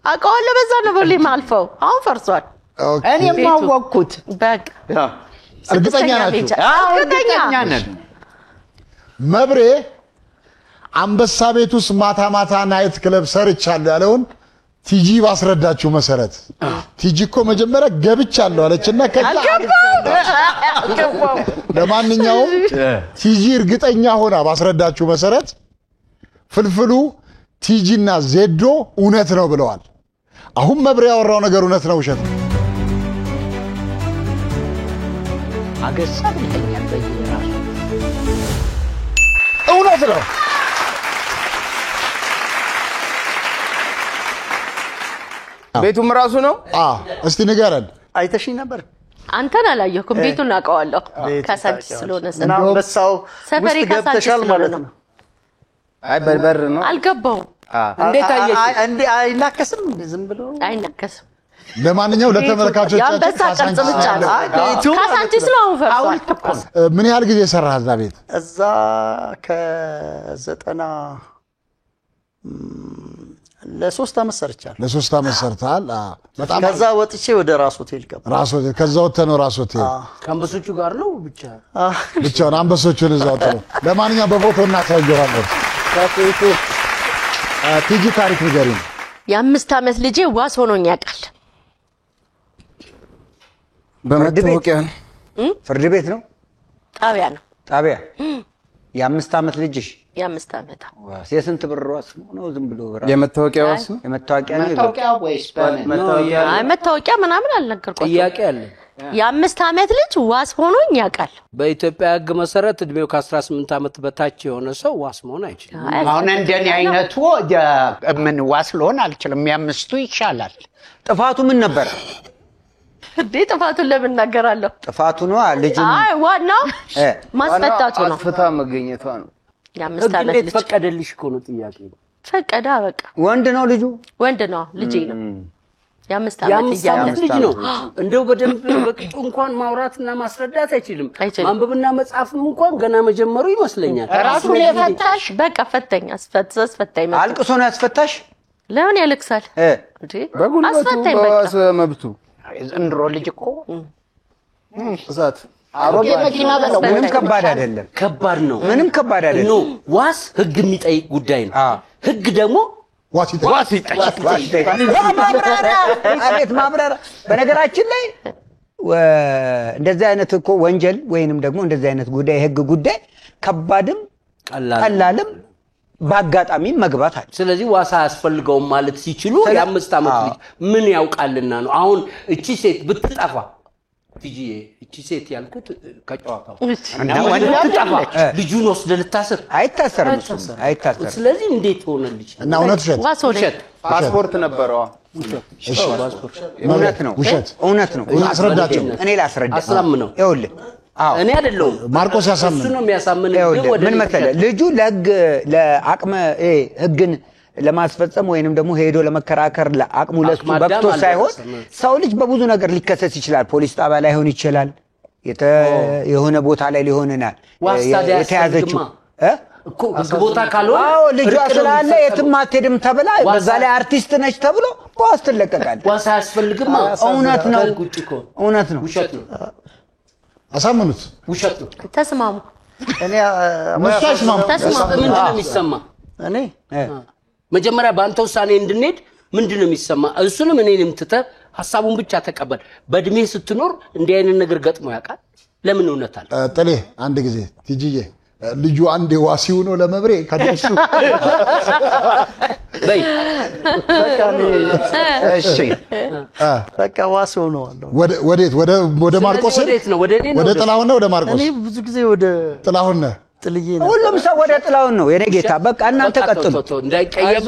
[SPEAKER 9] አውቀዋለሁ። በዛ ነው በሌ ማልፈው አሁን ፈርሷል።
[SPEAKER 8] እኔም አወቅኩት።
[SPEAKER 9] በቃ
[SPEAKER 2] እርግጠኛ ናችሁ?
[SPEAKER 8] እርግጠኛ ነን።
[SPEAKER 2] መብሬ አንበሳ ቤት ውስጥ ማታ ማታ ናይት ክለብ ሰርቻለሁ ያለውን ቲጂ ባስረዳችሁ መሰረት ቲጂ እኮ መጀመሪያ ገብቻለሁ አለችና ለማንኛውም ቲጂ እርግጠኛ ሆና ባስረዳችሁ መሰረት ፍልፍሉ ቲጂና ዜዶ እውነት ነው ብለዋል። አሁን መብሬ ያወራው ነገር እውነት ነው ውሸት ነው?
[SPEAKER 8] አገሳ ብለኛል በየራሱ
[SPEAKER 2] እውነት ነው።
[SPEAKER 3] ቤቱም ራሱ ነው።
[SPEAKER 2] እስቲ ንገረን።
[SPEAKER 6] አይተሽኝ ነበር?
[SPEAKER 9] አንተን አላየሁም። ቤቱን አውቀዋለሁ። ካሳንቺስ ስለሆነ
[SPEAKER 6] እና አንበሳው
[SPEAKER 9] ሰፈሬ
[SPEAKER 6] ውስጥ ገብተሻል ማለት ነው?
[SPEAKER 3] አይ በርበር ነው።
[SPEAKER 9] አልገባሁም።
[SPEAKER 7] እንዴት አየሽ?
[SPEAKER 6] እንዴ አይናከስም? ዝም ብሎ
[SPEAKER 9] አይናከስም።
[SPEAKER 2] ለማንኛውም ለተመልካቾቻችን
[SPEAKER 9] የአንበሳ ቅርጽ ብቻ ነው። ካሳንቺስ ነው ፈርሷል።
[SPEAKER 2] ምን ያህል ጊዜ ሰራህ እዛ ቤት?
[SPEAKER 6] እዛ ከ90 ለ3 ዓመት ሰርቻለሁ።
[SPEAKER 2] ለ3 ዓመት ሰርተሃል? በጣም
[SPEAKER 6] ከዛ ወጥቼ ወደ ራስ ሆቴል ገባ።
[SPEAKER 2] ራስ ሆቴል ከዛ ወጥተህ ነው ራስ ሆቴል?
[SPEAKER 7] ከአንበሶቹ ጋር ነው
[SPEAKER 2] ብቻውን አንበሶቹን እዛው ጥሩ። ለማንኛውም በፎቶ እናሳየዋለን። ቲጂ ታሪክ ንገሪኝ።
[SPEAKER 9] የ5 ዓመት ልጄ ዋስ ሆኖኝ ያውቃል።
[SPEAKER 3] በመታወቂያ
[SPEAKER 4] ፍርድ ቤት ነው?
[SPEAKER 9] ጣቢያ ነው።
[SPEAKER 4] ጣቢያ? የ5 ዓመት ልጅሽ?
[SPEAKER 9] የ5 ዓመት
[SPEAKER 4] የስንት ብር ዋስ ነው? ዝም ብሎ
[SPEAKER 3] የመታወቂያ ዋስ ነው?
[SPEAKER 4] የመታወቂያ
[SPEAKER 8] ወይስ
[SPEAKER 9] መታወቂያ ምናምን አልነገርኳቸውም።
[SPEAKER 7] ጥያቄ አለ።
[SPEAKER 9] የ5 ዓመት ልጅ ዋስ ሆኖኝ ያውቃል።
[SPEAKER 7] በኢትዮጵያ ሕግ መሰረት እድሜው ከ18 ዓመት በታች የሆነ ሰው ዋስ መሆን አይችልም።
[SPEAKER 8] አሁን እንደኔ አይነቱ ምን ዋስ ልሆን አልችልም። የ5ቱ ይሻላል።
[SPEAKER 4] ጥፋቱ ምን ነበር?
[SPEAKER 9] እንዴ ጥፋቱን ለምን እናገራለሁ?
[SPEAKER 4] ጥፋቱ ነው ልጅ።
[SPEAKER 9] አይ ዋናው ማስፈታቱ ነው።
[SPEAKER 3] አስፈታ መገኘቷ ነው።
[SPEAKER 9] የ5 ዓመት ልጅ
[SPEAKER 7] ፈቀደልሽ እኮ ነው ጥያቄ።
[SPEAKER 9] ፈቀደ በቃ።
[SPEAKER 4] ወንድ ነው ልጁ?
[SPEAKER 9] ወንድ ነው ልጄ ነው። የ5
[SPEAKER 7] ዓመት ልጅ ነው። እንደው በደንብ በቅጡ እንኳን ማውራትና ማስረዳት አይችልም። ማንበብና መጻፍም እንኳን ገና መጀመሩ ይመስለኛል።
[SPEAKER 9] ራሱ የፈታሽ በቃ ፈተኝ አስፈታኝ ማለት
[SPEAKER 4] አልቅሶ ነው ያስፈታሽ?
[SPEAKER 9] ለምን ያለቅሳል እንዴ?
[SPEAKER 3] በጉልበቱ በዋስ መብቱ
[SPEAKER 8] ዘንድሮ ልጅ እኮ
[SPEAKER 3] እሳት
[SPEAKER 8] አሮጌ መኪና በለው
[SPEAKER 4] ምንም ከባድ አይደለም።
[SPEAKER 7] ከባድ ነው።
[SPEAKER 4] ምንም ከባድ አይደለም።
[SPEAKER 7] ኖ ዋስ ህግ የሚጠይቅ ጉዳይ ነው። ህግ ደግሞ
[SPEAKER 2] ዋስ ይጠይቃል።
[SPEAKER 4] አቤት ማብራሪያ። በነገራችን ላይ እንደዚህ አይነት እኮ ወንጀል ወይንም ደግሞ እንደዚህ አይነት ጉዳይ ህግ ጉዳይ ከባድም ቀላልም በአጋጣሚ መግባት አለ።
[SPEAKER 7] ስለዚህ ዋሳ ያስፈልገው ማለት ሲችሉ የ5 ዓመት ልጅ ምን ያውቃልና ነው? አሁን እቺ ሴት ብትጠፋ ትጂ እቺ ሴት ያልኩት ከጨዋታው እና ወንድ ትጠፋ ልጁን ወስደ ልታስር
[SPEAKER 4] አይታሰርም።
[SPEAKER 7] ስለዚህ እንዴት ሆነልሽ?
[SPEAKER 2] እና እውነት
[SPEAKER 7] ውሸት
[SPEAKER 3] ፓስፖርት ነበረው
[SPEAKER 2] እሺ
[SPEAKER 4] እውነት ነው እውነት ነው።
[SPEAKER 2] አስረዳቸው።
[SPEAKER 4] እኔ ላስረዳ
[SPEAKER 7] አስላምነው
[SPEAKER 4] ይኸውልህ
[SPEAKER 7] እኔ አይደለም
[SPEAKER 2] ማርቆስ ያሳምን
[SPEAKER 7] እሱ ነው የሚያሳምን።
[SPEAKER 4] ምን መሰለህ ልጁ ለአቅመ ህግን ለማስፈጸም ወይንም ደግሞ ሄዶ ለመከራከር ለአቅሙ ለሱ በቅቶ ሳይሆን ሰው ልጅ በብዙ ነገር ሊከሰስ ይችላል። ፖሊስ ጣቢያ ላይ ሆን ይችላል፣ የሆነ ቦታ ላይ ሊሆንናል የተያዘችው
[SPEAKER 7] እኮ ቦታ ካልሆነ
[SPEAKER 4] ልጇ ስላለ የትም አትሄድም ተብላ በዛ ላይ አርቲስት ነች ተብሎ በዋስ ትለቀቃለች።
[SPEAKER 7] ዋስ አያስፈልግም።
[SPEAKER 4] እውነት ነው እውነት ነው።
[SPEAKER 7] ውሸት ነው።
[SPEAKER 2] አሳምኑት።
[SPEAKER 7] ውሸት ነው።
[SPEAKER 9] ተስማሙ።
[SPEAKER 6] እኔ
[SPEAKER 2] ተስማሙ።
[SPEAKER 7] ምንድን ነው የሚሰማ?
[SPEAKER 6] እኔ
[SPEAKER 7] መጀመሪያ በአንተ ውሳኔ እንድንሄድ ምንድን ነው የሚሰማ? እሱንም እኔንም ትተህ ሐሳቡን ብቻ ተቀበል። በእድሜ ስትኖር እንዲህ አይነት ነገር ገጥሞ ያውቃል? ለምን እውነት አለ?
[SPEAKER 2] ጥሌ አንድ ጊዜ ቲጂዬ ልጁ አንዴ ዋሲው ነው ለመብሬ ከደሱ
[SPEAKER 7] በይ
[SPEAKER 6] እሺ በቃ ዋሰው ነው አለው።
[SPEAKER 2] ወዴት ወደ ማርቆስ
[SPEAKER 7] ነው? ወደ እኔ ነው?
[SPEAKER 2] ወደ ጥላሁን ነው? ወደ ማርቆስ?
[SPEAKER 6] እኔ ብዙ ጊዜ ወደ
[SPEAKER 2] ጥላሁን ነው።
[SPEAKER 6] ጥልዬ ነው።
[SPEAKER 4] ሁሉም ሰው ወደ ጥላሁን ነው የኔ ጌታ። በቃ እናንተ ቀጥሉ።
[SPEAKER 7] እንዳይቀየም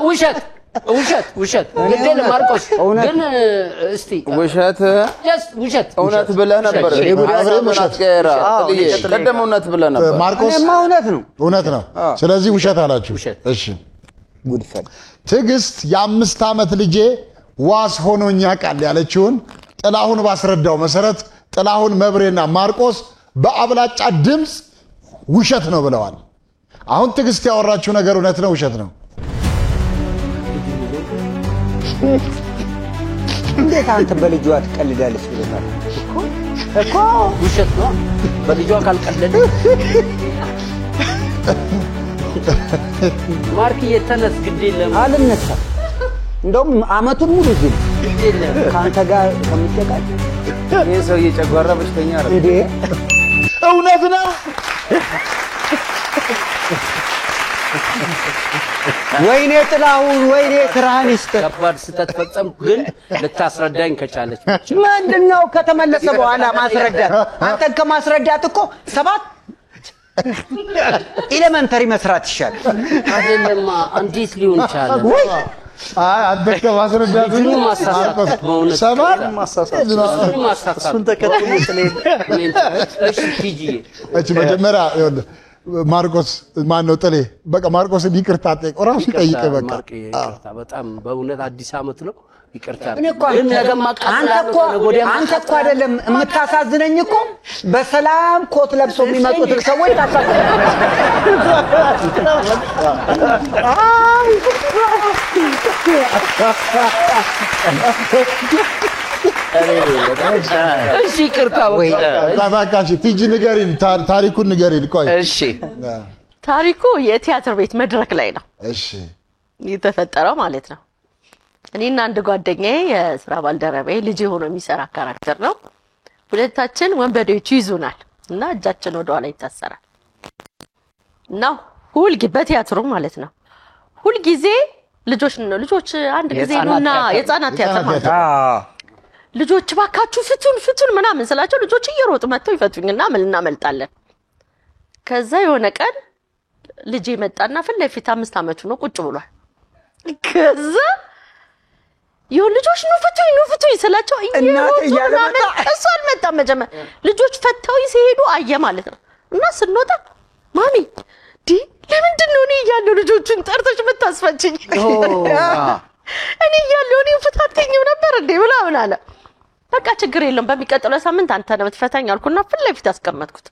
[SPEAKER 7] ውሸት እንዴ ማርቆስ ግን እስቲ
[SPEAKER 3] ውሸት እውነት ብለህ ነበር። ቀደም እውነት ብለህ ነበር።
[SPEAKER 2] ማርቆስ እውነት ነው። ስለዚህ ውሸት አላችሁ። እሺ
[SPEAKER 4] ጉድፈል
[SPEAKER 2] ትዕግስት የ5 ዓመት ልጄ ዋስ ሆኖኛ ቃል ያለችውን ጥላሁን ባስረዳው መሰረት ጥላሁን መብሬና ማርቆስ በአብላጫ ድምጽ ውሸት ነው ብለዋል። አሁን ትዕግስት ያወራችው ነገር እውነት ነው ውሸት ነው?
[SPEAKER 4] እንዴት አንተ በልጇ ትቀልዳለች ብለታል እኮ
[SPEAKER 7] ውሸት ነው። በልጇ ካልቀለደ ማርክ የተነስ ግድ የለም
[SPEAKER 4] አልነሳ። እንደውም አመቱን ሙሉ ግን
[SPEAKER 7] ግድ የለም
[SPEAKER 4] ካንተ ጋር ከምትጨቃጭ
[SPEAKER 3] ይሄ ሰው እየጨጓራ በሽተኛ አይደል
[SPEAKER 4] እንዴ?
[SPEAKER 2] እውነት ነው።
[SPEAKER 4] ወይኔ ጥላሁን ወይኔ ክራኒስት
[SPEAKER 7] ከባድ ስተት ፈጸም። ግን ልታስረዳኝ ከቻለች
[SPEAKER 4] ምንድነው ከተመለሰ በኋላ ማስረዳት? አንተ ከማስረዳት እኮ 7 ኤሌመንተሪ መስራት ይሻላል።
[SPEAKER 7] አይደለም እንዴት ሊሆን ይችላል?
[SPEAKER 2] አንተ ከማስረዳት
[SPEAKER 7] ምንም ማሳሳት በእውነት
[SPEAKER 2] ሰባት
[SPEAKER 7] ምንም ማሳሳት
[SPEAKER 6] እሱን ተከትሎ
[SPEAKER 7] እሺ ቲጂ
[SPEAKER 2] እቺ መጀመሪያ ይኸውልህ ማርቆስ ማን ነው ጥሌ በቃ ማርቆስን ይቅርታ ጠይቀው ራሱ ጠይቀ በቃ
[SPEAKER 7] ይቅርታ በጣም በእውነት አዲስ ዓመት ነው። ይቅርታ
[SPEAKER 4] እኔ እኮ አንተ እኮ አይደለም የምታሳዝነኝ እኮ በሰላም ኮት ለብሰው የሚመጡት ሰዎች
[SPEAKER 7] እሺ ይቅርታ
[SPEAKER 2] ታባካሽ ቲጂ ንገሪን ታሪኩን ንገሪን። ቆይ
[SPEAKER 8] እሺ
[SPEAKER 9] ታሪኩ የቲያትር ቤት መድረክ ላይ ነው
[SPEAKER 2] እሺ
[SPEAKER 9] የተፈጠረው ማለት ነው። እኔና አንድ ጓደኛዬ የስራ ባልደረባዬ ልጅ ሆኖ የሚሰራ ካራክተር ነው። ሁለታችን ወንበዴዎቹ ይዙናል እና እጃችን ወደ ኋላ ይታሰራል እና ሁልጊዜ በቲያትሩ ማለት ነው ሁልጊዜ ልጆች አንድ ጊዜ ነውና የህፃናት ቲያትር ማለት ልጆች ባካችሁ ፍቱን ምናምን ስላቸው ልጆች እየሮጡ መጥተው ይፈቱኝና ምን እናመልጣለን። ከዛ የሆነ ቀን ልጄ መጣና ፊት ለፊት 5 ዓመቱ ነው ቁጭ ብሏል። ከዛ ይሁን ልጆች ነው ፍቱኝ ስላቸው እየሮጡ እሱ አልመጣም። መጀመሪያ ልጆች ፈተው ሲሄዱ አየ ማለት ነው እና ስንወጣ ማሚ ለምንድን ነው እኔ እያለሁ ልጆቹን ጠርተሽ የምታስፈችኝ? እኔ እያለሁ እኔ ፍታተኝም ነበር እንዴ ምናምን አለ። በቃ ችግር የለም በሚቀጥለው ሳምንት አንተ ነው የምትፈታኝ አልኩና ፊት ለፊት አስቀመጥኩት።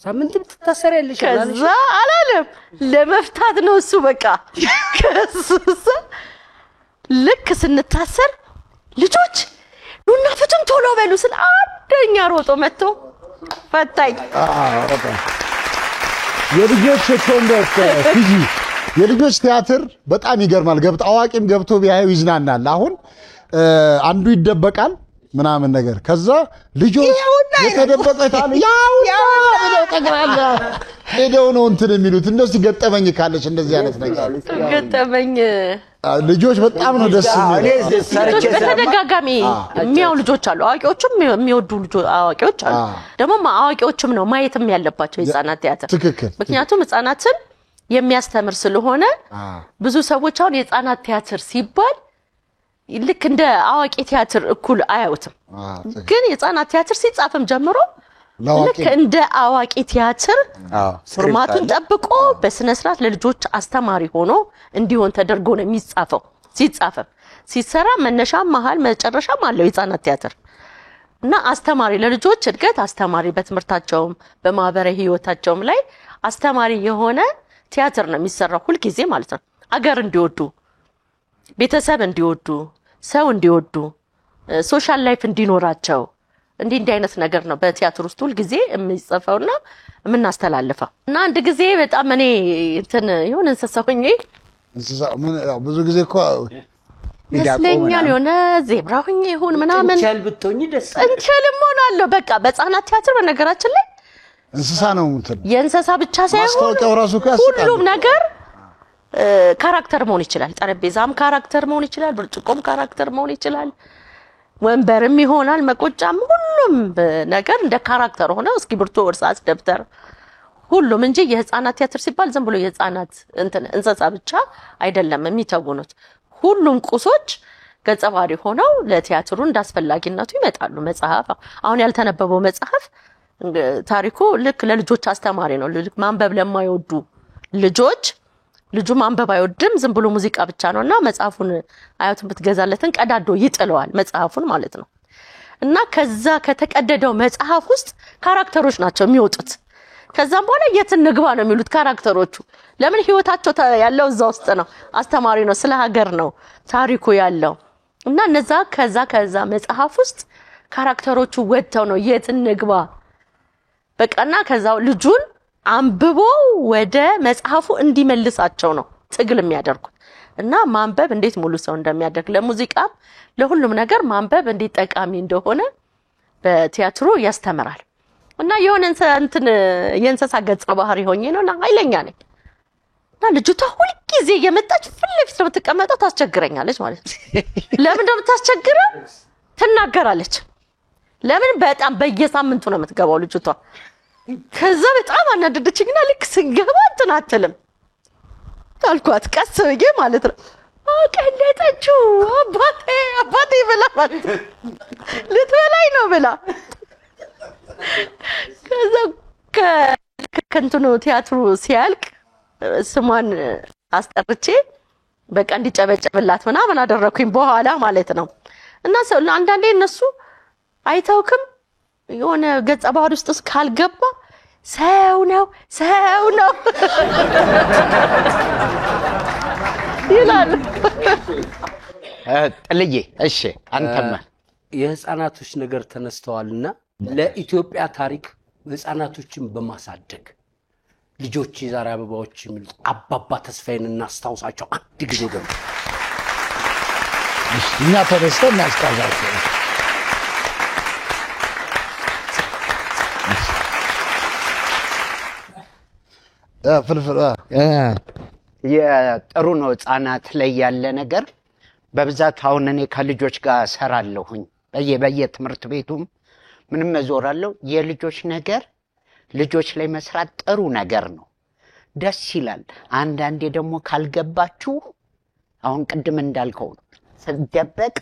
[SPEAKER 7] ሳምንትም ትታሰሪያለሽ
[SPEAKER 9] ከዛ አላለም ለመፍታት ነው እሱ በቃ ከሱስ ልክ ስንታሰር ልጆች ኑና ፍቱን ቶሎ በሉ ስለ አንደኛ ሮጦ መጥቶ ፈታኝ
[SPEAKER 2] የልጆች ኮንደክት ፊጂ የልጆች ቲያትር በጣም ይገርማል። ገብቶ አዋቂም ገብቶ ቢያዩ ይዝናናል። አሁን አንዱ ይደበቃል ምናምን ነገር ከዛ ልጆች የተደበቀ ታለ ያው ብለው ተግራለ ሄደው ነው እንትን የሚሉት እንደዚህ ገጠመኝ ካለች እንደዚህ አይነት ነገር
[SPEAKER 9] ገጠመኝ
[SPEAKER 2] ልጆች በጣም ነው ደስ የሚለው።
[SPEAKER 9] ልጆች በተደጋጋሚ የሚያው ልጆች አሉ አዋቂዎችም የሚወዱ ልጆች አዋቂዎች አሉ ደግሞ አዋቂዎችም ነው ማየትም ያለባቸው የህፃናት ቲያትር ምክንያቱም ህፃናትን የሚያስተምር ስለሆነ ብዙ ሰዎች አሁን የህፃናት ቲያትር ሲባል ልክ እንደ አዋቂ ቲያትር እኩል አያዩትም ግን የህፃናት ቲያትር ሲጻፍም ጀምሮ ልክ እንደ አዋቂ ቲያትር ፎርማቱን ጠብቆ በስነ ስርዓት ለልጆች አስተማሪ ሆኖ እንዲሆን ተደርጎ ነው የሚጻፈው ሲጻፈም ሲሰራ መነሻ መሃል መጨረሻም አለው የህፃናት ቲያትር እና አስተማሪ ለልጆች እድገት አስተማሪ በትምህርታቸውም በማህበራዊ ህይወታቸውም ላይ አስተማሪ የሆነ ቲያትር ነው የሚሰራው ሁሉ ጊዜ ማለት ነው አገር እንዲወዱ ቤተሰብ እንዲወዱ ሰው እንዲወዱ ሶሻል ላይፍ እንዲኖራቸው እንዲህ አይነት ነገር ነው በቲያትር ውስጥ ሁሉ ጊዜ የሚጽፈውና የምናስተላልፈው እና አንድ ጊዜ በጣም እኔ እንትን ይሁን እንሰሳሁኝ
[SPEAKER 2] ምን ብዙ ጊዜ እኮ
[SPEAKER 9] ይመስለኛል የሆነ ዜብራ ሁኝ ይሁን ምናምን
[SPEAKER 7] እንችል ብትሆኚ ደስ
[SPEAKER 9] እንችልም ሆናለሁ በቃ በህፃናት ቲያትር በነገራችን ላይ
[SPEAKER 2] እንስሳ ነው እንትን
[SPEAKER 9] የእንስሳ ብቻ ሳይሆን
[SPEAKER 2] ማስታወቂያው ራሱ ያስቃል
[SPEAKER 9] ሁሉም ነገር ካራክተር መሆን ይችላል ጠረጴዛም ካራክተር መሆን ይችላል ብርጭቆም ካራክተር መሆን ይችላል ወንበርም ይሆናል መቆጫም ሁሉም ነገር እንደ ካራክተር ሆነ እስኪብርቶ እርሳስ ደብተር ሁሉም እንጂ የህፃናት ቲያትር ሲባል ዝም ብሎ የህፃናት እንስሳ ብቻ አይደለም የሚተውኑት ሁሉም ቁሶች ገጸ ባህሪ ሆነው ለቲያትሩ እንዳስፈላጊነቱ ይመጣሉ መጽሐፍ አሁን ያልተነበበው መጽሐፍ ታሪኩ ልክ ለልጆች አስተማሪ ነው ልክ ማንበብ ለማይወዱ ልጆች ልጁ ማንበብ አይወድም ዝም ብሎ ሙዚቃ ብቻ ነውና መጽሐፉን አያቱን ብትገዛለትን ቀዳዶ ይጥለዋል መጽሐፉን ማለት ነው እና ከዛ ከተቀደደው መጽሐፍ ውስጥ ካራክተሮች ናቸው የሚወጡት ከዛም በኋላ የት እንግባ ነው የሚሉት ካራክተሮቹ ለምን ህይወታቸው ያለው እዛ ውስጥ ነው አስተማሪ ነው ስለ ሀገር ነው ታሪኩ ያለው እና እነዛ ከዛ መጽሐፍ ውስጥ ካራክተሮቹ ወጥተው ነው የት እንግባ በቃና ከዛው ልጁን አንብቦ ወደ መጽሐፉ እንዲመልሳቸው ነው ትግል የሚያደርጉት እና ማንበብ እንዴት ሙሉ ሰው እንደሚያደርግ ለሙዚቃም ለሁሉም ነገር ማንበብ እንዴት ጠቃሚ እንደሆነ በቲያትሩ ያስተምራል እና የሆነ እንትን የእንስሳ ገጸ ባህሪ ሆኜ ነው ኃይለኛ ነኝ እና ልጅቷ ሁሉ ጊዜ የመጣች ፍልፍል ተቀመጠው ታስቸግረኛለች ማለት ነው ለምን እንደምታስቸግረው ትናገራለች ለምን በጣም በየሳምንቱ ነው የምትገባው ልጅቷ ከዛ በጣም አናደደችኝና ልክ ስንገባ እንትን አልኳት ቀስ ብዬ ማለት ነው ቀለጠችው አባቴ ብላ ማለት ልትበላኝ ነው ብላ ከዛ ከእንትኑ ቲያትሩ ሲያልቅ ስሟን አስጠርቼ በቃ እንዲጨበጨብላት ምናምን አደረኩኝ በኋላ ማለት ነው እና አንዳንዴ እነሱ አይታውክም የሆነ ገጸ ባህሪ ውስጥ ካልገባ ሰው ነው ይላል
[SPEAKER 8] ጥልዬ እሺ አንተማ
[SPEAKER 7] የህፃናቶች ነገር ተነስተዋልና ለኢትዮጵያ ታሪክ ህፃናቶችን በማሳደግ ልጆች የዛሬ አበባዎች የሚሉት አባባ ተስፋዬን እናስታውሳቸው አንድ ጊዜ ደግሞ
[SPEAKER 2] እኛ ተነስተን እናስታውሳቸው ፍልፍል
[SPEAKER 8] የጥሩ ነው ህፃናት ላይ ያለ ነገር በብዛት አሁን እኔ ከልጆች ጋር ሰራለሁኝ በየትምህርት ቤቱም ምንም መዞራለሁ የልጆች ነገር ልጆች ላይ መስራት ጥሩ ነገር ነው ደስ ይላል አንዳንዴ ደግሞ ካልገባችሁ አሁን ቅድም እንዳልከው ስደበቅ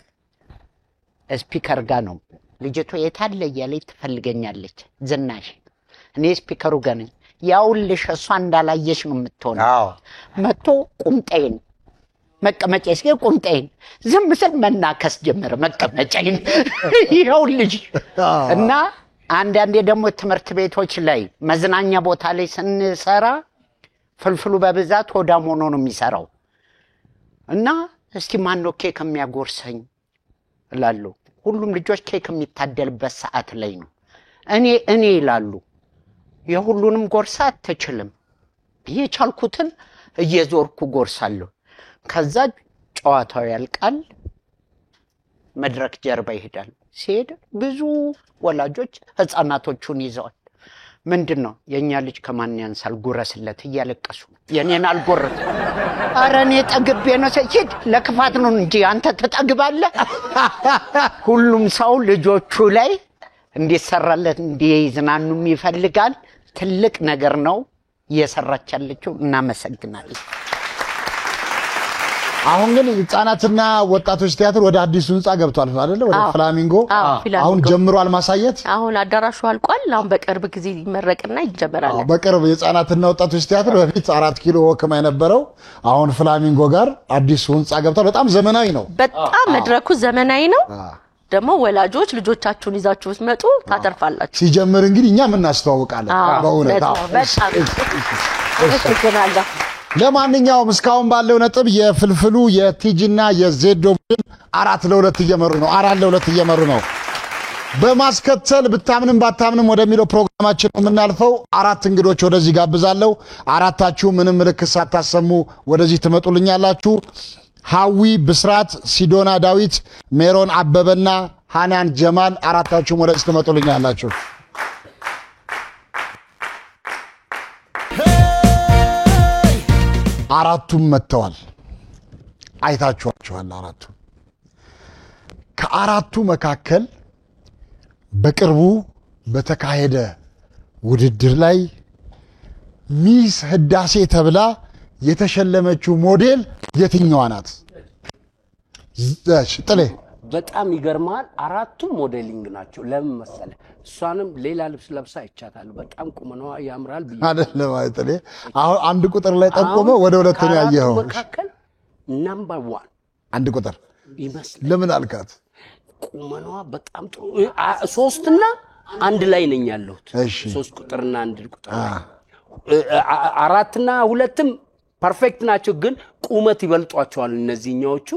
[SPEAKER 8] ስፒከር ጋር ነው ልጅቷ የታለ እያለች ትፈልገኛለች ዝናሽ እኔ ስፒከሩ ጋር ነኝ ያውልሽ እሷ እንዳላየሽ ነው የምትሆነው መጥቶ ቁምጤን መቀመጫ እስኪ ቁምጤን ዝም ስል መናከስ ጀመረ መቀመጫን ይኸውልሽ እና አንዳንዴ ደግሞ ትምህርት ቤቶች ላይ መዝናኛ ቦታ ላይ ስንሰራ ፍልፍሉ በብዛት ሆዳም ሆኖ ነው የሚሰራው እና እስቲ ማን ነው ኬክ የሚያጎርሰኝ እላለሁ። ሁሉም ልጆች ኬክ የሚታደልበት ሰዓት ላይ ነው። እኔ ይላሉ የሁሉንም ጎርሳ አትችልም። የቻልኩትን እየዞርኩ ጎርሳለሁ። ከዛ ጨዋታው ያልቃል። መድረክ ጀርባ ይሄዳል። ሲሄድ ብዙ ወላጆች ህፃናቶቹን ይዘዋል። ምንድነው የኛ ልጅ ከማን ያንሳል ጉረስለት እያለቀሱ የኔን አልጎረስ። ኧረ እኔ ጠግቤ ነው ሲሄድ ለክፋት ነው እንጂ አንተ ተጠግባለህ። ሁሉም ሰው ልጆቹ ላይ እንዲሰራለት እንዲዝናኑም ይፈልጋል። ትልቅ ነገር ነው እየሰራች ያለችው። እናመሰግናለን።
[SPEAKER 2] አሁን ግን ህፃናትና ወጣቶች ቲያትር ወደ አዲሱ ህንጻ ገብቷል አይደል? ወደ ፍላሚንጎ አሁን ጀምሯል ማሳየት።
[SPEAKER 9] አሁን አዳራሹ አልቋል። አሁን በቅርብ ጊዜ ይመረቅና ይጀምራል።
[SPEAKER 2] በቅርብ የህፃናትና ወጣቶች ቲያትር በፊት 4 ኪሎ ወክማ የነበረው አሁን ፍላሚንጎ ጋር አዲሱ ህንጻ ገብቷል። በጣም ዘመናዊ ነው።
[SPEAKER 9] በጣም መድረኩ ዘመናዊ ነው። ደግሞ ወላጆች ልጆቻችሁን ይዛችሁ መጡ ታተርፋላችሁ።
[SPEAKER 2] ሲጀምር እንግዲህ እኛ ምን እናስተዋውቃለን በእውነት
[SPEAKER 9] በጣም
[SPEAKER 2] ለማንኛውም እስካሁን ባለው ነጥብ የፍልፍሉ የቲጂና የዜዶ ቡድን 4-2 እየመሩ ነው። 4-2 እየመሩ ነው። በማስከተል ብታምንም ባታምንም ወደሚለው ፕሮግራማችን የምናልፈው 4 እንግዶች ወደዚህ ጋብዛለሁ። አራታችሁ ምንም ምልክት ሳታሰሙ ወደዚህ ትመጡልኛላችሁ። ሐዊ ብስራት፣ ሲዶና ዳዊት፣ ሜሮን አበበና ሃናን ጀማል አራታችሁም ወደዚህ ትመጡልኛላችሁ። አራቱም መጥተዋል። አይታችኋቸዋል። አራቱ ከአራቱ መካከል በቅርቡ በተካሄደ ውድድር ላይ ሚስ ህዳሴ ተብላ የተሸለመችው ሞዴል የትኛዋ ናት? ጥሌ
[SPEAKER 7] በጣም ይገርማል። አራቱም ሞዴሊንግ ናቸው። ለምን መሰለ? እሷንም ሌላ ልብስ ለብሳ ይቻታል። በጣም ቁመናዋ ያምራል ብዬ
[SPEAKER 2] አይደለም አይጥሌ። አሁን አንድ ቁጥር ላይ ጠቆመ ወደ ሁለተኛ ያየው
[SPEAKER 7] መካከል ነምበር 1
[SPEAKER 2] አንድ ቁጥር
[SPEAKER 7] ይመስል።
[SPEAKER 2] ለምን አልካት?
[SPEAKER 7] ቁመናዋ በጣም ጥሩ። 3 እና 1 ላይ ነኝ ያለሁት። 3 ቁጥርና 1 ቁጥር 4 እና 2ም ፐርፌክት ናቸው፣ ግን ቁመት ይበልጧቸዋል እነዚህኛዎቹ።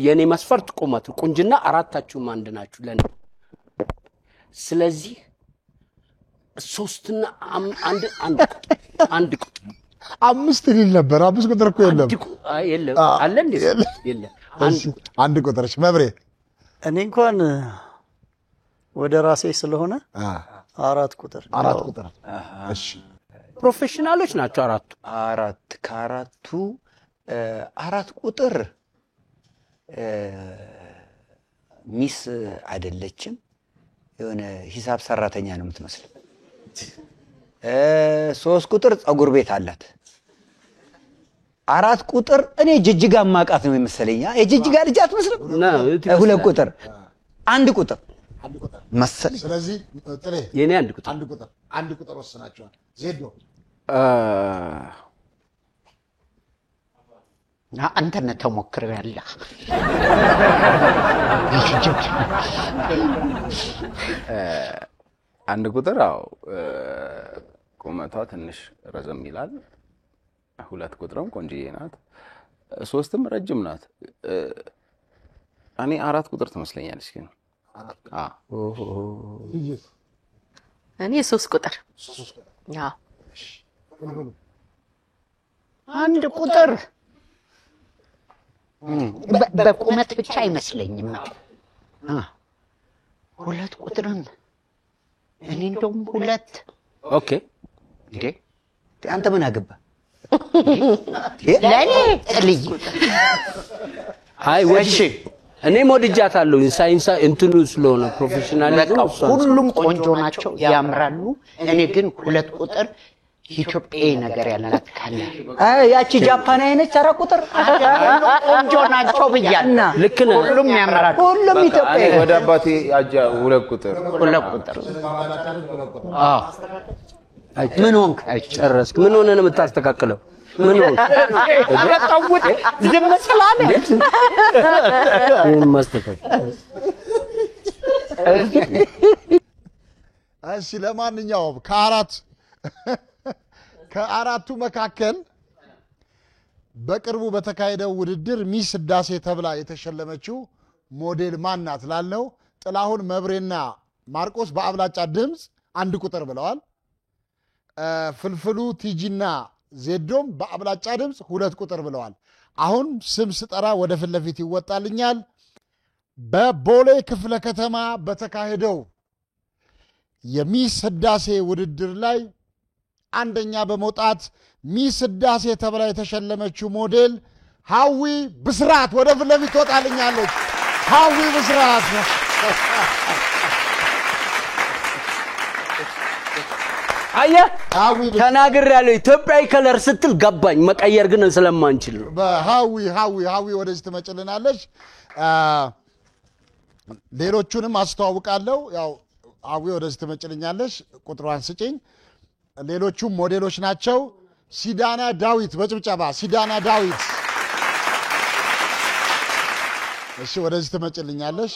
[SPEAKER 7] የኔ መስፈርት ቁመት፣ ቁንጅና አራታችሁም አንድ ናችሁ ለኔ። ስለዚህ 3 እና 1 ቁጥር
[SPEAKER 2] 5 ሊል ነበር። 5 ቁጥር እኮ የለም።
[SPEAKER 7] የለም አለ እንዴ? የለም።
[SPEAKER 2] አንድ ቁጥር። እሺ መብሬ፣
[SPEAKER 6] እኔ እንኳን ወደ ራሴ ስለሆነ 4 ቁጥር
[SPEAKER 2] 4 ቁጥር። እሺ
[SPEAKER 7] ፕሮፌሽናሎች ናቸው አራቱ።
[SPEAKER 4] 4 ከአራቱ 4 ቁጥር ሚስ አይደለችም። የሆነ ሂሳብ ሰራተኛ ነው የምትመስለው። 3 ቁጥር ጸጉር ቤት አላት። 4 ቁጥር እኔ ጅጅጋ ማቃት ነው የመሰለኝ። የጅጅጋ ልጅ አትመስልም? 2 ቁጥር 1 ቁጥር መሰለኝ።
[SPEAKER 2] ስለዚህ ጥሌ
[SPEAKER 7] የኔ 1 ቁጥር
[SPEAKER 2] 1 ቁጥር ወስናቸዋል። ዜዶ
[SPEAKER 8] አንተነ ተሞክረው ያለ
[SPEAKER 10] አንድ ቁጥር አው ቁመቷ ትንሽ ረዘም ይላል። 2 ቁጥርም ቆንጂዬ ናት። 3ም ረጅም ናት። እኔ 4 ቁጥር ትመስለኛለች ግን
[SPEAKER 9] እኔ 3 ቁጥር አዎ
[SPEAKER 8] 1 ቁጥር በቁመት ብቻ አይመስለኝም። 2 ቁጥርም እኔ እንደውም 2
[SPEAKER 7] ኦኬ።
[SPEAKER 4] እንዴ አንተ ምን አገባ?
[SPEAKER 8] ለኔ ጥልይ
[SPEAKER 7] አይ ወዲሽ እኔ ሞድጃታለሁ። ሳይንስ እንትኑ ስለሆነ ፕሮፌሽናሊዝም
[SPEAKER 8] ሁሉም ቆንጆ ናቸው፣ ያምራሉ። እኔ ግን 2 ቁጥር ኢትዮጵያዊ ነገር ያላት ካለ
[SPEAKER 4] ያቺ ጃፓናዊ ነች። 4 ቁጥር
[SPEAKER 8] ቆንጆ ናቸው ብያለሁ።
[SPEAKER 7] ልክ ነህ።
[SPEAKER 8] ሁሉም ያምራሉ።
[SPEAKER 4] ሁሉም ኢትዮጵያዊ።
[SPEAKER 10] ወደ አባቴ አጃ 2 ቁጥር
[SPEAKER 8] 2 ቁጥር
[SPEAKER 4] ምን ሆንክ?
[SPEAKER 7] ጨረስክ? ምን ሆነ ነው የምታስተካክለው? ምን ሆነ?
[SPEAKER 8] አረጣውት ዝም ስላለ
[SPEAKER 7] ምን ማስተካከል?
[SPEAKER 2] እሺ ለማንኛውም ከአራቱ መካከል በቅርቡ በተካሄደው ውድድር ሚስ ህዳሴ ተብላ የተሸለመችው ሞዴል ማናት ላልነው ጥላሁን መብሬና ማርቆስ በአብላጫ ድምፅ 1 ቁጥር ብለዋል። ፍልፍሉ ቲጂና ዜዶም በአብላጫ ድምፅ 2 ቁጥር ብለዋል። አሁን ስም ስጠራ ወደ ፊት ለፊት ይወጣልኛል። በቦሌ ክፍለ ከተማ በተካሄደው የሚስ ህዳሴ ውድድር ላይ አንደኛ በመውጣት ሚስ ህዳሴ ተብላ የተሸለመችው ሞዴል ሀዊ ብስራት ወደ ፊት ለፊት ትወጣልኛለች። ሀዊ ብስራት
[SPEAKER 7] አየህ ተናግሬያለሁ። ኢትዮጵያዊ ከለር ስትል ገባኝ። መቀየር ግን ስለማንችል ነው።
[SPEAKER 2] ሀዊ ወደዚህ ትመጭልናለች። ሌሎቹንም አስተዋውቃለሁ። ያው ሀዊ ወደዚህ ትመጭልኛለች። ቁጥሯን ስጭኝ። ሌሎቹም ሞዴሎች ናቸው። ሲዳና ዳዊት በጭብጨባ ሲዳና ዳዊት። እሺ ወደዚህ ትመጭልኛለሽ።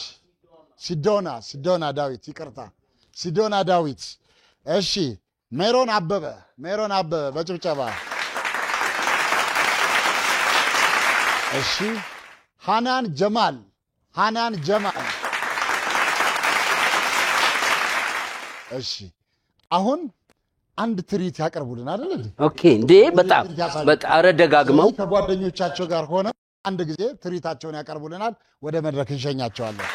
[SPEAKER 2] ሲዶና ዳዊት ይቅርታ፣ ሲዶና ዳዊት። እሺ ሜሮን አበበ በጭብጨባ። እሺ ሃናን ጀማል። እሺ አሁን አንድ ትርኢት ያቀርቡልን አይደል እንዴ?
[SPEAKER 7] ኦኬ እንዴ በጣም ደጋግመው
[SPEAKER 2] ከጓደኞቻቸው ጋር ሆነ አንድ ጊዜ ትርኢታቸውን ያቀርቡልናል። ወደ መድረክ እንሸኛቸዋለን።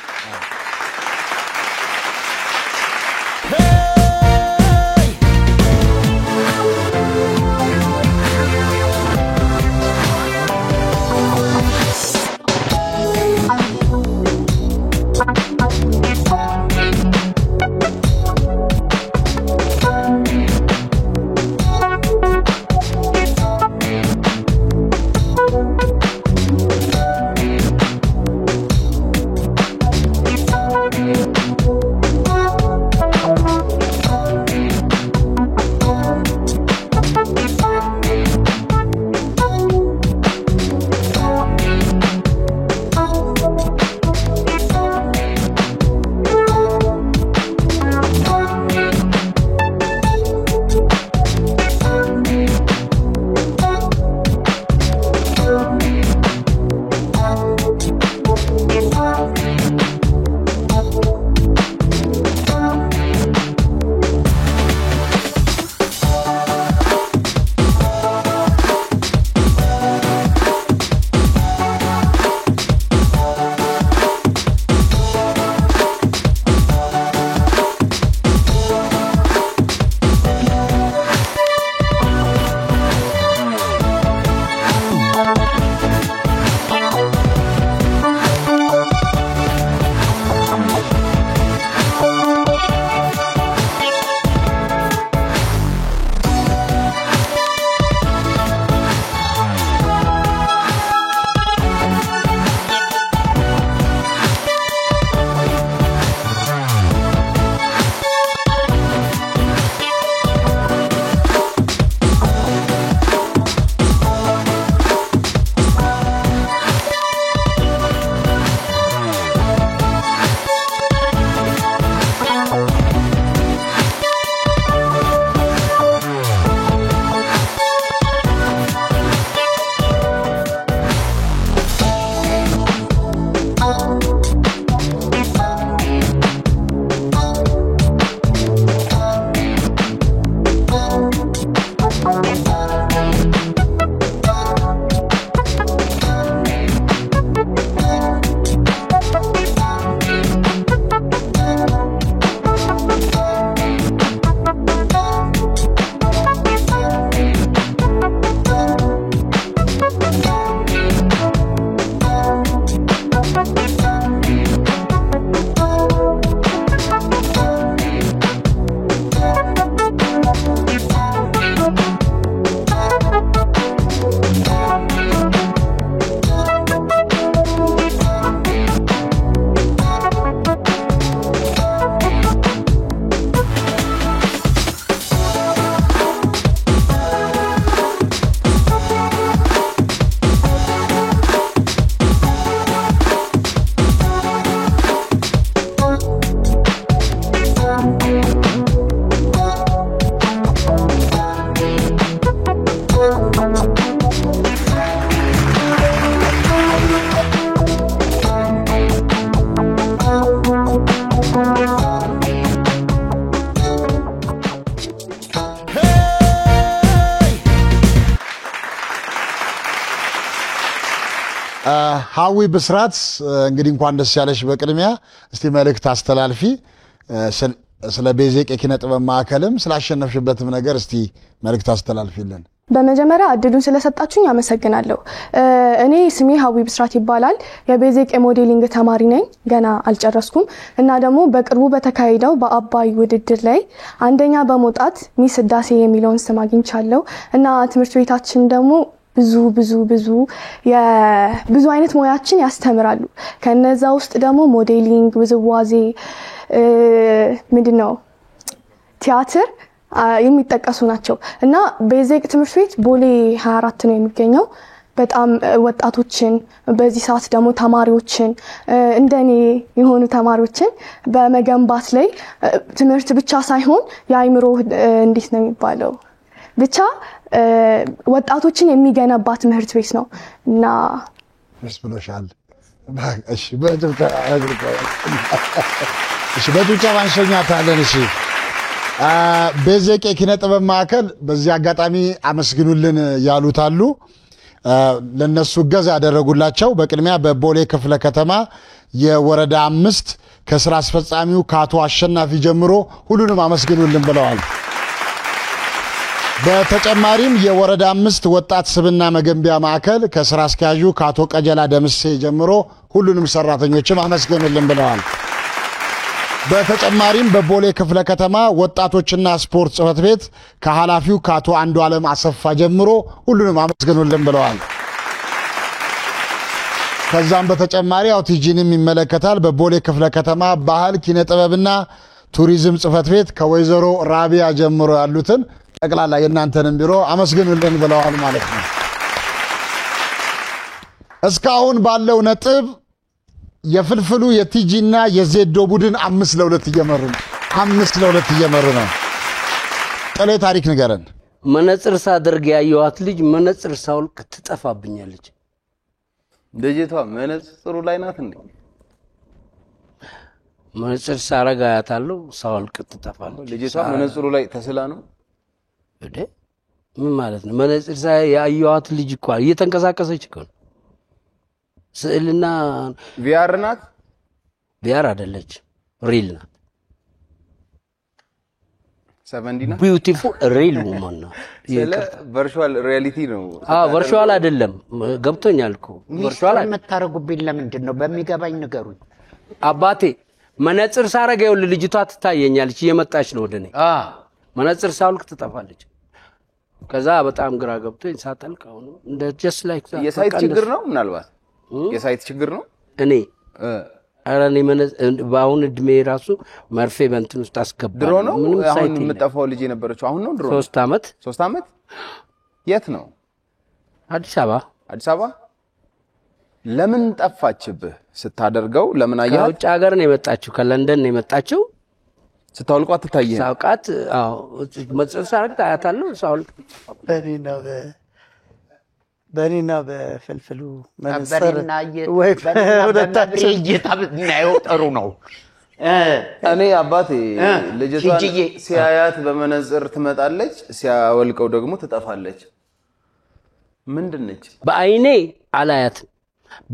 [SPEAKER 2] ሀዊ ብስራት እንግዲህ እንኳን ደስ ያለሽ በቅድሚያ እስቲ መልእክት አስተላልፊ ስለ ቤዜቅ የኪነ ጥበብ ማዕከልም ስላሸነፍሽበትም ነገር እስቲ መልእክት አስተላልፊልን
[SPEAKER 11] በመጀመሪያ እድሉን ስለሰጣችሁኝ አመሰግናለሁ እኔ ስሜ ሀዊ ብስራት ይባላል የቤዜቅ የሞዴሊንግ ተማሪ ነኝ ገና አልጨረስኩም እና ደግሞ በቅርቡ በተካሄደው በአባይ ውድድር ላይ አንደኛ በመውጣት ሚስ ህዳሴ የሚለውን ስም አግኝቻለሁ እና ትምህርት ቤታችን ደግሞ ብዙ አይነት ሙያችን ያስተምራሉ ከነዛ ውስጥ ደግሞ ሞዴሊንግ ውዝዋዜ ምንድነው ቲያትር የሚጠቀሱ ናቸው እና ቤዜቅ ትምህርት ቤት ቦሌ 24 ነው የሚገኘው በጣም ወጣቶችን በዚህ ሰዓት ደግሞ ተማሪዎችን እንደኔ የሆኑ ተማሪዎችን በመገንባት ላይ ትምህርት ብቻ ሳይሆን የአይምሮ እንዴት ነው የሚባለው ብቻ ወጣቶችን የሚገነባ ትምህርት ቤት ነው እና
[SPEAKER 2] መስብሎሻል እሺ በጭብጨባ እንሸኛታለን እሺ ቤዜቅ የኪነ ጥበብ ማዕከል በዚህ አጋጣሚ አመስግኑልን ያሉት አሉ ለነሱ ገዛ ያደረጉላቸው በቅድሚያ በቦሌ ክፍለ ከተማ የወረዳ 5 ከስራ አስፈጻሚው ካቶ አሸናፊ ጀምሮ ሁሉንም አመስግኑልን ብለዋል በተጨማሪም የወረዳ 5 ወጣት ስብና መገንቢያ ማዕከል ከስራ አስኪያጁ ካቶ ቀጀላ ደምሴ ጀምሮ ሁሉንም ሰራተኞችም አመስግኑልን ብለዋል በተጨማሪም በቦሌ ክፍለ ከተማ ወጣቶችና ስፖርት ጽፈት ቤት ከኃላፊው ካቶ አንዱ ዓለም አሰፋ ጀምሮ ሁሉንም አመስግኑልን ብለዋል ከዛም በተጨማሪ አውቲጂንም ይመለከታል በቦሌ ክፍለ ከተማ ባህል ኪነ ጥበብና ቱሪዝም ጽፈት ቤት ከወይዘሮ ራቢያ ጀምሮ ያሉትን ጠቅላላ የናንተንም ቢሮ አመስግኑልን ብለዋል ማለት ነው እስካሁን ባለው ነጥብ የፍልፍሉ የቲጂና የዜዶ ቡድን 5-2 እየመሩ ነው ጥሌ ታሪክ ንገረን
[SPEAKER 7] መነጽር ሳደርግ ያየዋት ልጅ መነጽር ሳውልቅ ትጠፋብኛለች
[SPEAKER 10] ልጅቷ መነጽሩ ላይ ናት እንዴ
[SPEAKER 7] መነጽር ሳረጋ ያታለው ሳውልቅ ትጠፋለች
[SPEAKER 10] ልጅቷ መነጽሩ ላይ ተስላ ነው
[SPEAKER 7] እዴ ምን ማለት ነው መነጽር ያየዋት ልጅ እኮ እየተንቀሳቀሰች እኮ ስዕልና
[SPEAKER 10] ቪአር ናት
[SPEAKER 7] ቪአር አይደለች ሪል ናት
[SPEAKER 10] 70 ናት
[SPEAKER 7] ቢዩቲፉል ሪል ውመን ናት
[SPEAKER 10] ቨርቹዋል ሪያሊቲ ነው
[SPEAKER 7] ቨርቹዋል አይደለም ገብቶኛል እኮ ቨርቹዋል
[SPEAKER 8] የምታረጉብኝ ለምንድን ነው በሚገባኝ ነገሩኝ
[SPEAKER 7] አባቴ መነጽር ሳረጋው ልጅቷ ትታየኛለች እየመጣች ነው ወደኔ መነጽር ሳውልቅ ትጠፋለች ከዛ በጣም ግራ ገብቶኝ ሳጠልቅ አሁን እንደ ጀስት ላይክ
[SPEAKER 10] የሳይት ችግር ነው ምናልባት የሳይት ችግር ነው
[SPEAKER 7] እኔ አራኔ ባውን እድሜ ራሱ መርፌ በእንትን ውስጥ አስገባል
[SPEAKER 10] ድሮ ነው አሁን የምጠፋው ልጅ የነበረችው አሁን ነው ድሮ 3 አመት የት ነው
[SPEAKER 7] አዲስ አበባ ለምን
[SPEAKER 10] ጠፋችብህ ስታደርገው ለምን አያው
[SPEAKER 7] ከውጭ ሀገር ነው የመጣችው ከለንደን ነው የመጣችው
[SPEAKER 10] ስታውልቋት ትታየኝ
[SPEAKER 7] ሳውቃት አዎ መጽሐፍ ሳርክ ታያታለሁ ሳውልቅ
[SPEAKER 6] በኔና በፍልፍሉ መነጽር
[SPEAKER 8] ወይ ወደታችን እየታብናየው ጥሩ ነው
[SPEAKER 10] እኔ አባቴ ልጅቷን ሲያያት በመነጽር ትመጣለች ሲያወልቀው ደግሞ ትጠፋለች ምንድነች
[SPEAKER 7] በአይኔ አላያት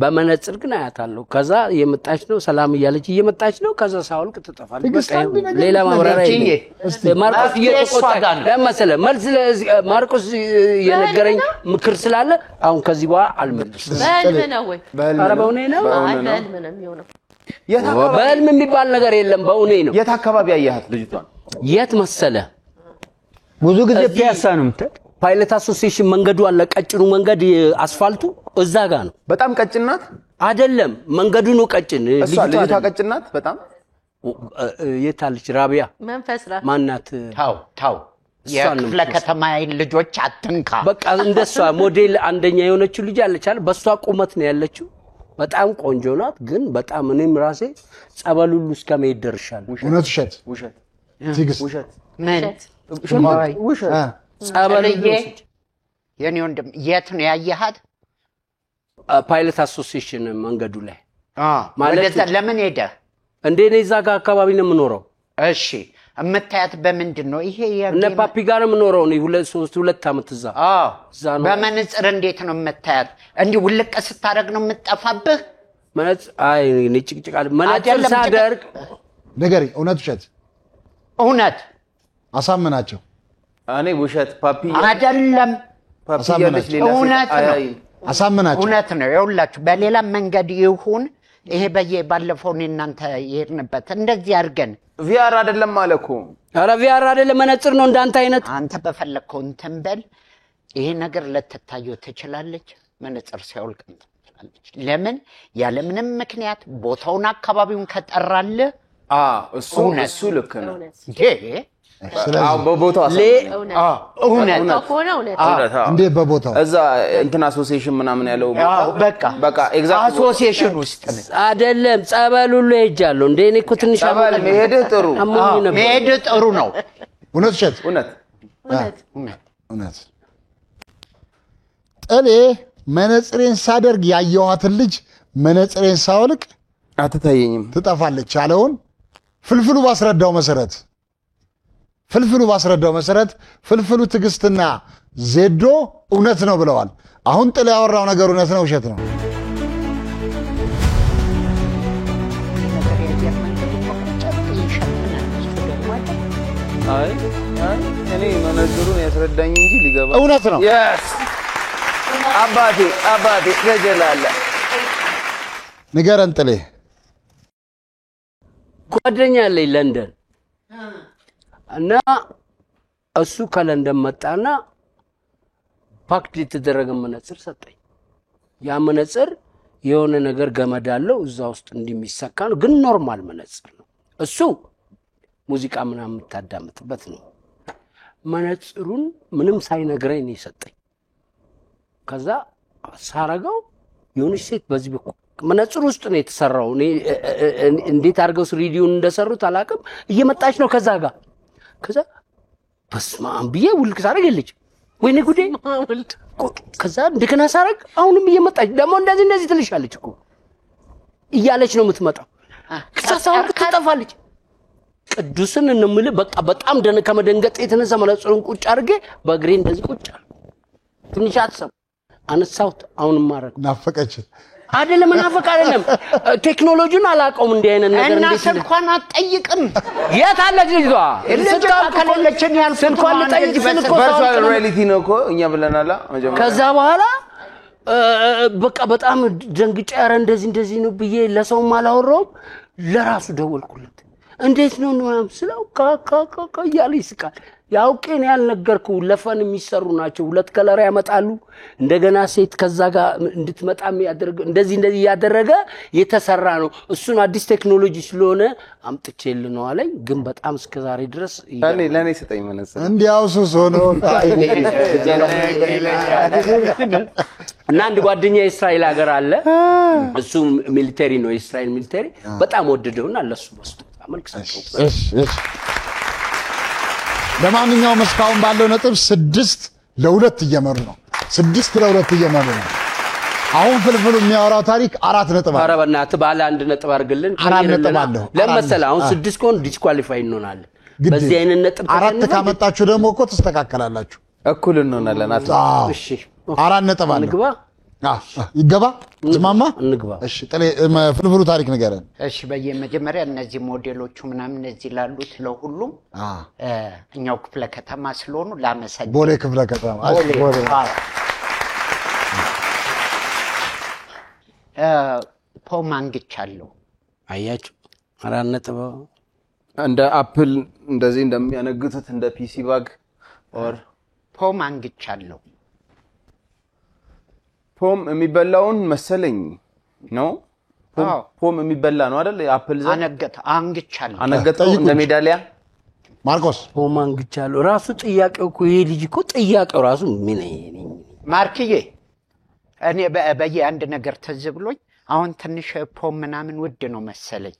[SPEAKER 7] በመነጽር ግን አያታለሁ ከዛ የመጣች ነው ሰላም እያለች እየመጣች ነው ከዛ ሳውልቅ ትጠፋለች በቃ ሌላ ማብራሪያ ማርቆስ እየተቆጣ ለምሳሌ መልስ ማርቆስ የነገረኝ ምክር ስላለ አሁን ከዚህ በኋላ አልመልስም
[SPEAKER 9] በህልም ነው ወይ
[SPEAKER 7] በህልም ነው
[SPEAKER 9] በህልም ነው የሚሆነው
[SPEAKER 7] በህልም የሚባል ነገር የለም በእውኔ ነው
[SPEAKER 10] የት አካባቢ አያት ልጅቷን
[SPEAKER 7] የት መሰለ
[SPEAKER 4] ብዙ ጊዜ ፒያሳ ነው የምትል
[SPEAKER 7] ፓይለት አሶሲዬሽን መንገዱ አለ ቀጭኑ መንገድ አስፋልቱ እዛ ጋር ነው
[SPEAKER 10] በጣም ቀጭን ናት
[SPEAKER 7] አይደለም መንገዱ ነው ቀጭን
[SPEAKER 10] ልጅቷ ቀጭን ናት በጣም
[SPEAKER 7] የታለች ራቢያ
[SPEAKER 9] መንፈስ ራ
[SPEAKER 7] ማናት
[SPEAKER 8] ታው የክፍለ ከተማ ልጆች አትንካ
[SPEAKER 7] በቃ እንደሷ ሞዴል አንደኛ የሆነችው ልጅ አለች አይደል በሷ ቁመት ነው ያለችው በጣም ቆንጆ ናት ግን በጣም እኔም ራሴ ጸበሉሉ እስከመሄድ ደርሻለሁ
[SPEAKER 2] እውነት ውሸት ትግስት
[SPEAKER 8] ምን
[SPEAKER 7] ጸበሉሉ
[SPEAKER 8] የኔ ወንድም የት ነው ያየሃት?
[SPEAKER 7] ፓይለት አሶሲዬሽን መንገዱ ላይ
[SPEAKER 8] ማለት ለምን ሄደ?
[SPEAKER 7] እንዴ ነው እዛ ጋር አካባቢ ነው የምኖረው።
[SPEAKER 8] እሺ እምታያት በምንድን ነው? ይሄ
[SPEAKER 7] እነ ፓፒ ጋር ነው የምኖረው ነው 2 ዓመት እዛ።
[SPEAKER 8] እዛ ነው። በመነጽር እንዴት ነው የምታያት? እንዲህ ውልቅ ስታደርግ ነው የምትጠፋብህ?
[SPEAKER 7] አይ እኔ ጭቅጭቅ አለ መነጽር ሳደርግ
[SPEAKER 2] ንገሪ። እውነት ውሸት?
[SPEAKER 8] እውነት
[SPEAKER 2] አሳምናቸው።
[SPEAKER 10] እኔ ውሸት ፓፒ
[SPEAKER 8] አይደለም
[SPEAKER 10] ፓፒ ያለች ሌላ
[SPEAKER 8] እውነት ነው።
[SPEAKER 2] አሳምናቸው።
[SPEAKER 8] እውነት ነው። ይኸውላችሁ በሌላ መንገድ ይሁን ይሄ ባለፈው እናንተ ይሄድንበት እንደዚህ አድርገን
[SPEAKER 10] ቪአር አይደለም ማለኩ።
[SPEAKER 7] ኧረ ቪአር አይደለም መነጽር ነው እንዳንተ አይነት።
[SPEAKER 8] አንተ በፈለከው እንትን በል። ይሄ ነገር ለተታየው ትችላለች። መነጽር ሲያውልቅ ትችላለች። ለምን ያለ ምንም ምክንያት ቦታውን አካባቢውን ከጠራለ
[SPEAKER 10] እሱ ልክ ነው።
[SPEAKER 2] በቦታው
[SPEAKER 8] እውነት
[SPEAKER 2] እንዴ በቦታው
[SPEAKER 10] እዛ እንትን አሶሲዬሽን ምናምን ያለው
[SPEAKER 8] በቃ ኤግዛክት አሶሲዬሽን ውስጥ
[SPEAKER 7] አይደለም ጸበል ሁሉ ሄጃለሁ። እንዴ እኔ እኮ ትንሽ
[SPEAKER 10] ጸበል መሄድ
[SPEAKER 8] ጥሩ ነው።
[SPEAKER 2] እውነት ውሸት? እውነት። ጥሌ መነጽሬን ሳደርግ ያየኋትን ልጅ መነጽሬን ሳወልቅ
[SPEAKER 10] አትታየኝም
[SPEAKER 2] ትጠፋለች ያለውን ፍልፍሉ ባስረዳው መሰረት ፍልፍሉ ትግስትና ዜዶ እውነት ነው ብለዋል። አሁን ጥሌ ያወራው ነገር እውነት ነው ውሸት ነው?
[SPEAKER 10] አይ እኔ መነጽሩን ያስረዳኝ እንጂ ሊገባ
[SPEAKER 2] እውነት ነው።
[SPEAKER 10] yes አባቴ ገጀላለ
[SPEAKER 2] ንገረን ጥሌ።
[SPEAKER 7] ጓደኛ አለኝ ለንደን እና እሱ ከለንደን መጣና ፓክት የተደረገ መነጽር ሰጠኝ። ያ መነጽር የሆነ ነገር ገመድ አለው እዛ ውስጥ እንደሚሰካ ነው፣ ግን ኖርማል መነጽር ነው። እሱ ሙዚቃ ምናምን የምታዳምጥበት ነው። መነጽሩን ምንም ሳይነግረኝ ነው የሰጠኝ። ከዛ ሳረጋው የሆነች ሴት በዚህ በኩል መነጽሩ ውስጥ ነው የተሰራው። እንዴት አድርገው ሪዲዮን እንደሰሩት አላውቅም። እየመጣች ነው ከዛ ጋር ከዛ በስመ አብ ብዬ ውልቅ ሳረግ የለች። ወይኔ ጉዴ! ከዛ እንደገና ሳረግ አሁንም እየመጣች ደግሞ እንደዚህ ትልሻለች እኮ እያለች ነው የምትመጣው። ከዛ ሳውቅ ትጠፋለች። ቅዱስን እንምልህ በቃ በጣም ከመደንገጥ የተነሳ መነጽሩን ቁጭ አድርጌ በእግሬ እንደዚህ ቁጭ ትንሽ አትሰብ አነሳሁት። አሁንም ማረግ
[SPEAKER 2] ናፈቀች
[SPEAKER 7] አይደለም ናፈቅ አይደለም ቴክኖሎጂውን አላውቀውም። እንዲህ አይነት ነገር
[SPEAKER 8] እንዴት እንኳን አትጠይቅም?
[SPEAKER 7] የት አለች ልጅቷ?
[SPEAKER 8] ከሌለችን
[SPEAKER 7] ስልኳን ልጠይቅ
[SPEAKER 10] ቨርቹዋል ሪያሊቲ ነው እኮ እኛ ብለናላ መጀመሪያ።
[SPEAKER 7] ከዛ በኋላ በቃ በጣም ደንግጬ ኧረ እንደዚህ ነው ብዬ ለሰውም አላወራውም። ለራሱ ደወልኩለት። እንዴት ነው ምናምን ስለው ካካካ እያለ ይስቃል። ያውቄን ያልነገርኩ ለፈን የሚሰሩ ናቸው። 2 ከለር ያመጣሉ። እንደገና ሴት ከዛ ጋር እንድትመጣ የሚያደርግ እንደዚህ ያደረገ የተሰራ ነው። እሱን አዲስ ቴክኖሎጂ ስለሆነ አምጥቼልህ ነው አለኝ። ግን በጣም እስከዛሬ ድረስ
[SPEAKER 10] ለኔ ሰጠኝ መነጽር
[SPEAKER 2] እንዲያው ሱስ ሆኖ
[SPEAKER 7] እና አንድ ጓደኛ እስራኤል ሀገር አለ። እሱ ሚሊተሪ ነው፣ እስራኤል ሚሊተሪ በጣም ወደደውና ለሱ ወስዶ አመልክሰው።
[SPEAKER 2] ለማንኛውም እስካሁን ባለው ነጥብ 6-2 እየመሩ ነው። 6-2 እየመሩ ነው። አሁን ፍልፍሉ የሚያወራው ታሪክ 4 ነጥብ አለ።
[SPEAKER 7] ኧረ በእናትህ ባለ 1 ነጥብ አድርግልን።
[SPEAKER 2] 4 ነጥብ አለው።
[SPEAKER 7] ለምሳሌ አሁን 6 ከሆነ ዲስኳሊፋይ እንሆናለን። በዚህ አይነት ነጥብ
[SPEAKER 2] 4 ካመጣችሁ ደግሞ እኮ ተስተካከላላችሁ፣
[SPEAKER 10] እኩል እንሆናለን።
[SPEAKER 7] እሺ
[SPEAKER 2] 4 ነጥብ አለ።
[SPEAKER 7] እንግባ
[SPEAKER 2] ይገባ ዝማማ
[SPEAKER 7] እንግባ።
[SPEAKER 2] እሺ ጥሌ ፍልፍሉ ታሪክ ንገረን።
[SPEAKER 8] እሺ በየመጀመሪያ እነዚህ ሞዴሎቹ ምናምን እነዚህ ላሉት ለሁሉም እኛው ክፍለ ከተማ ስለሆኑ ላመሰግን።
[SPEAKER 2] ቦሌ ክፍለ ከተማ
[SPEAKER 8] ፖም አንግቻለሁ።
[SPEAKER 7] አያችሁ 4 ነጥብ
[SPEAKER 10] እንደ አፕል እንደዚህ እንደሚያነግቱት እንደ ፒሲ ባግ ኦር
[SPEAKER 8] ፖም አንግቻለሁ።
[SPEAKER 10] ፖም የሚበላውን መሰለኝ ነው። ፖም የሚበላ ነው አይደል? አፕል ዘር አንገታው እንደ ሜዳሊያ
[SPEAKER 2] ማርቆስ
[SPEAKER 7] ፖም አንግቻለሁ። ራሱ ጥያቄው እኮ ይሄ ልጅ እኮ ጥያቄው ራሱ ምን
[SPEAKER 8] ማርክዬ እኔ በየአንድ ነገር ትዝ ብሎኝ አሁን ትንሽ ፖም ምናምን ውድ ነው መሰለኝ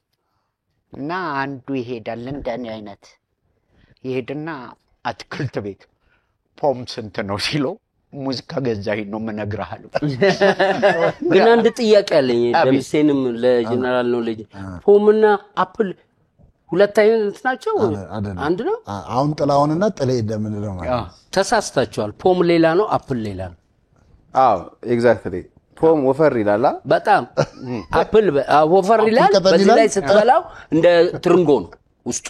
[SPEAKER 8] እና አንዱ ይሄዳል እንደኔ አይነት ይሄድና አትክልት ቤት ፖም ስንት ነው ሲለው ሙዚቃ ገዛኸኝ ነው የምነግርሃለሁ።
[SPEAKER 7] ግን አንድ ጥያቄ አለኝ ደምሴንም ለጀነራል ኖሌጅ ፖምና አፕል ሁለት አይነት ናቸው አንድ ነው?
[SPEAKER 2] አሁን ጥላውንና ጥሌ እንደምንለው ማለት
[SPEAKER 7] ተሳስታችኋል። ፖም ሌላ ነው፣ አፕል ሌላ ነው።
[SPEAKER 10] አዎ ኤግዛክትሊ ፖም ወፈር ይላል
[SPEAKER 7] በጣም አፕል ወፈር ይላል። በዚህ ላይ ስትበላው እንደ ትርንጎ ነው ውስጡ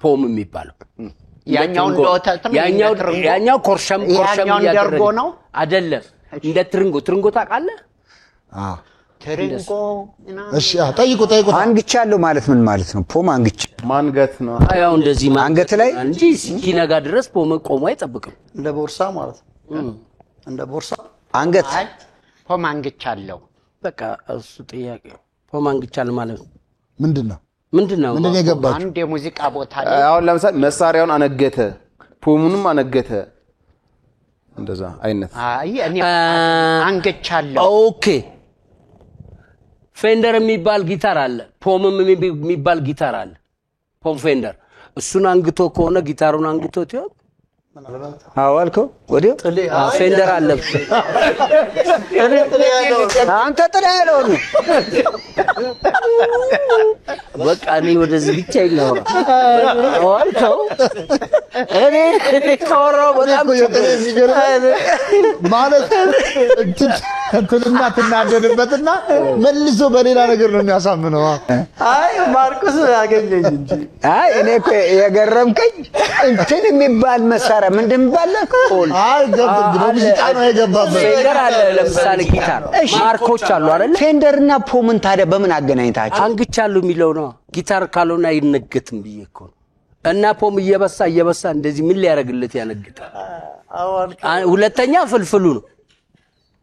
[SPEAKER 7] ፖም የሚባለው። ያኛው ኮርሸም
[SPEAKER 8] ያደርጎ ነው
[SPEAKER 7] አይደለም፣ እንደ ትርንጎ ታውቃለህ?
[SPEAKER 8] ትርንጎ
[SPEAKER 2] እሺ ጠይቁ
[SPEAKER 4] አንግቻለሁ ማለት ምን ማለት ነው? ፖም አንግች
[SPEAKER 10] ማንገት ነው።
[SPEAKER 7] ያው እንደዚህ
[SPEAKER 4] አንገት ላይ
[SPEAKER 7] እንጂ ሲነጋ ድረስ ፖም ቆሞ አይጠብቅም።
[SPEAKER 6] እንደ ቦርሳ ማለት ነው። እንደ ቦርሳ
[SPEAKER 4] አንገት
[SPEAKER 8] ፖም አንግቻለሁ።
[SPEAKER 7] በቃ እሱ ጥያቄ ፖም አንግቻለሁ ማለት
[SPEAKER 2] ምንድነው የገባችሁ?
[SPEAKER 8] አንድ የሙዚቃ ቦታ ላይ
[SPEAKER 10] አሁን ለምሳሌ መሳሪያውን አነገተ፣ ፖሙንም አነገተ፣ እንደዛ አይነት
[SPEAKER 8] እኔ አንግቻለሁ።
[SPEAKER 7] ኦኬ ፌንደር የሚባል ጊታር አለ፣ ፖምም የሚባል ጊታር አለ። ፖም ፌንደር እሱን አንግቶ ከሆነ ጊታሩን አንግቶት ይሆን?
[SPEAKER 4] አዋልከው ወዲያው
[SPEAKER 7] ፌንደር አለ።
[SPEAKER 4] አንተ ጥላ ያለው ነው።
[SPEAKER 7] በቃ እኔ ወደዚህ ብቻ ይላወራ አዋልከው እኔ ተወራው በጣም
[SPEAKER 2] ማለት እንትንና ትናደድበትና መልሶ በሌላ ነገር ነው የሚያሳምነው።
[SPEAKER 6] አይ ማርቆስ ያገኘኝ እንጂ
[SPEAKER 4] አይ እኔ እኮ የገረምከኝ እንትን የሚባል መሳሪያ ምንድን ባለከ
[SPEAKER 2] አይ ሙዚቃ ነው የገባበት።
[SPEAKER 7] ፌንደር አለ ለምሳሌ ጊታር ማርኮች አሉ አይደል?
[SPEAKER 4] ፌንደርና ፖምን ታዲያ በምን አገናኝታችሁ?
[SPEAKER 7] አንግቻለሁ የሚለው ነው። ጊታር ካልሆነ አይነገትም ብዬ እኮ እና ፖም እየበሳ እንደዚህ ምን ሊያረግለት ያነግታል? ሁለተኛ ፍልፍሉ ነው።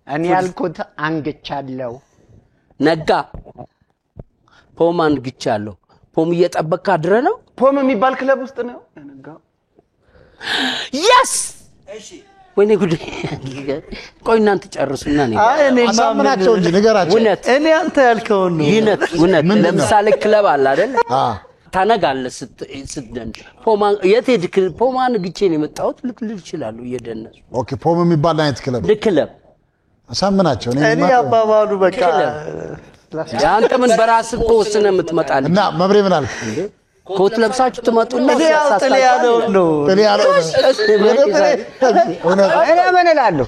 [SPEAKER 8] እኔ ያልኩት አንግቻለሁ።
[SPEAKER 7] ነጋ ፖም አንግቻለሁ። ፖም እየጠበካ ድረ ነው።
[SPEAKER 10] ፖም የሚባል ክለብ ውስጥ ነው ያነጋው።
[SPEAKER 7] yes እሺ ወይኔ ጉድ ቆይ እናንተ ጨርሱና ነው
[SPEAKER 6] እኔ
[SPEAKER 2] አሳምናቸው እንጂ ንገራቸው።
[SPEAKER 6] እኔ አንተ ያልከው ነው
[SPEAKER 7] እውነት ለምሳሌ ክለብ አለ አይደል? ታነጋለ ስትደን ፖማን ግቼ ነው የመጣሁት ልክል ይችላል እየደነሱ።
[SPEAKER 2] ኦኬ ፖም የሚባል አይነት ክለብ አሳምናቸው።
[SPEAKER 6] እኔ አባባሉ በቃ
[SPEAKER 7] አንተ ምን በራስህ እኮ ወስነህ የምትመጣልህ
[SPEAKER 2] እና መብሬ ምን አልክ?
[SPEAKER 7] ኮት ለብሳችሁ ትመጡና
[SPEAKER 6] ጥሌ ያለው ነው
[SPEAKER 4] እኔ ምን እላለሁ?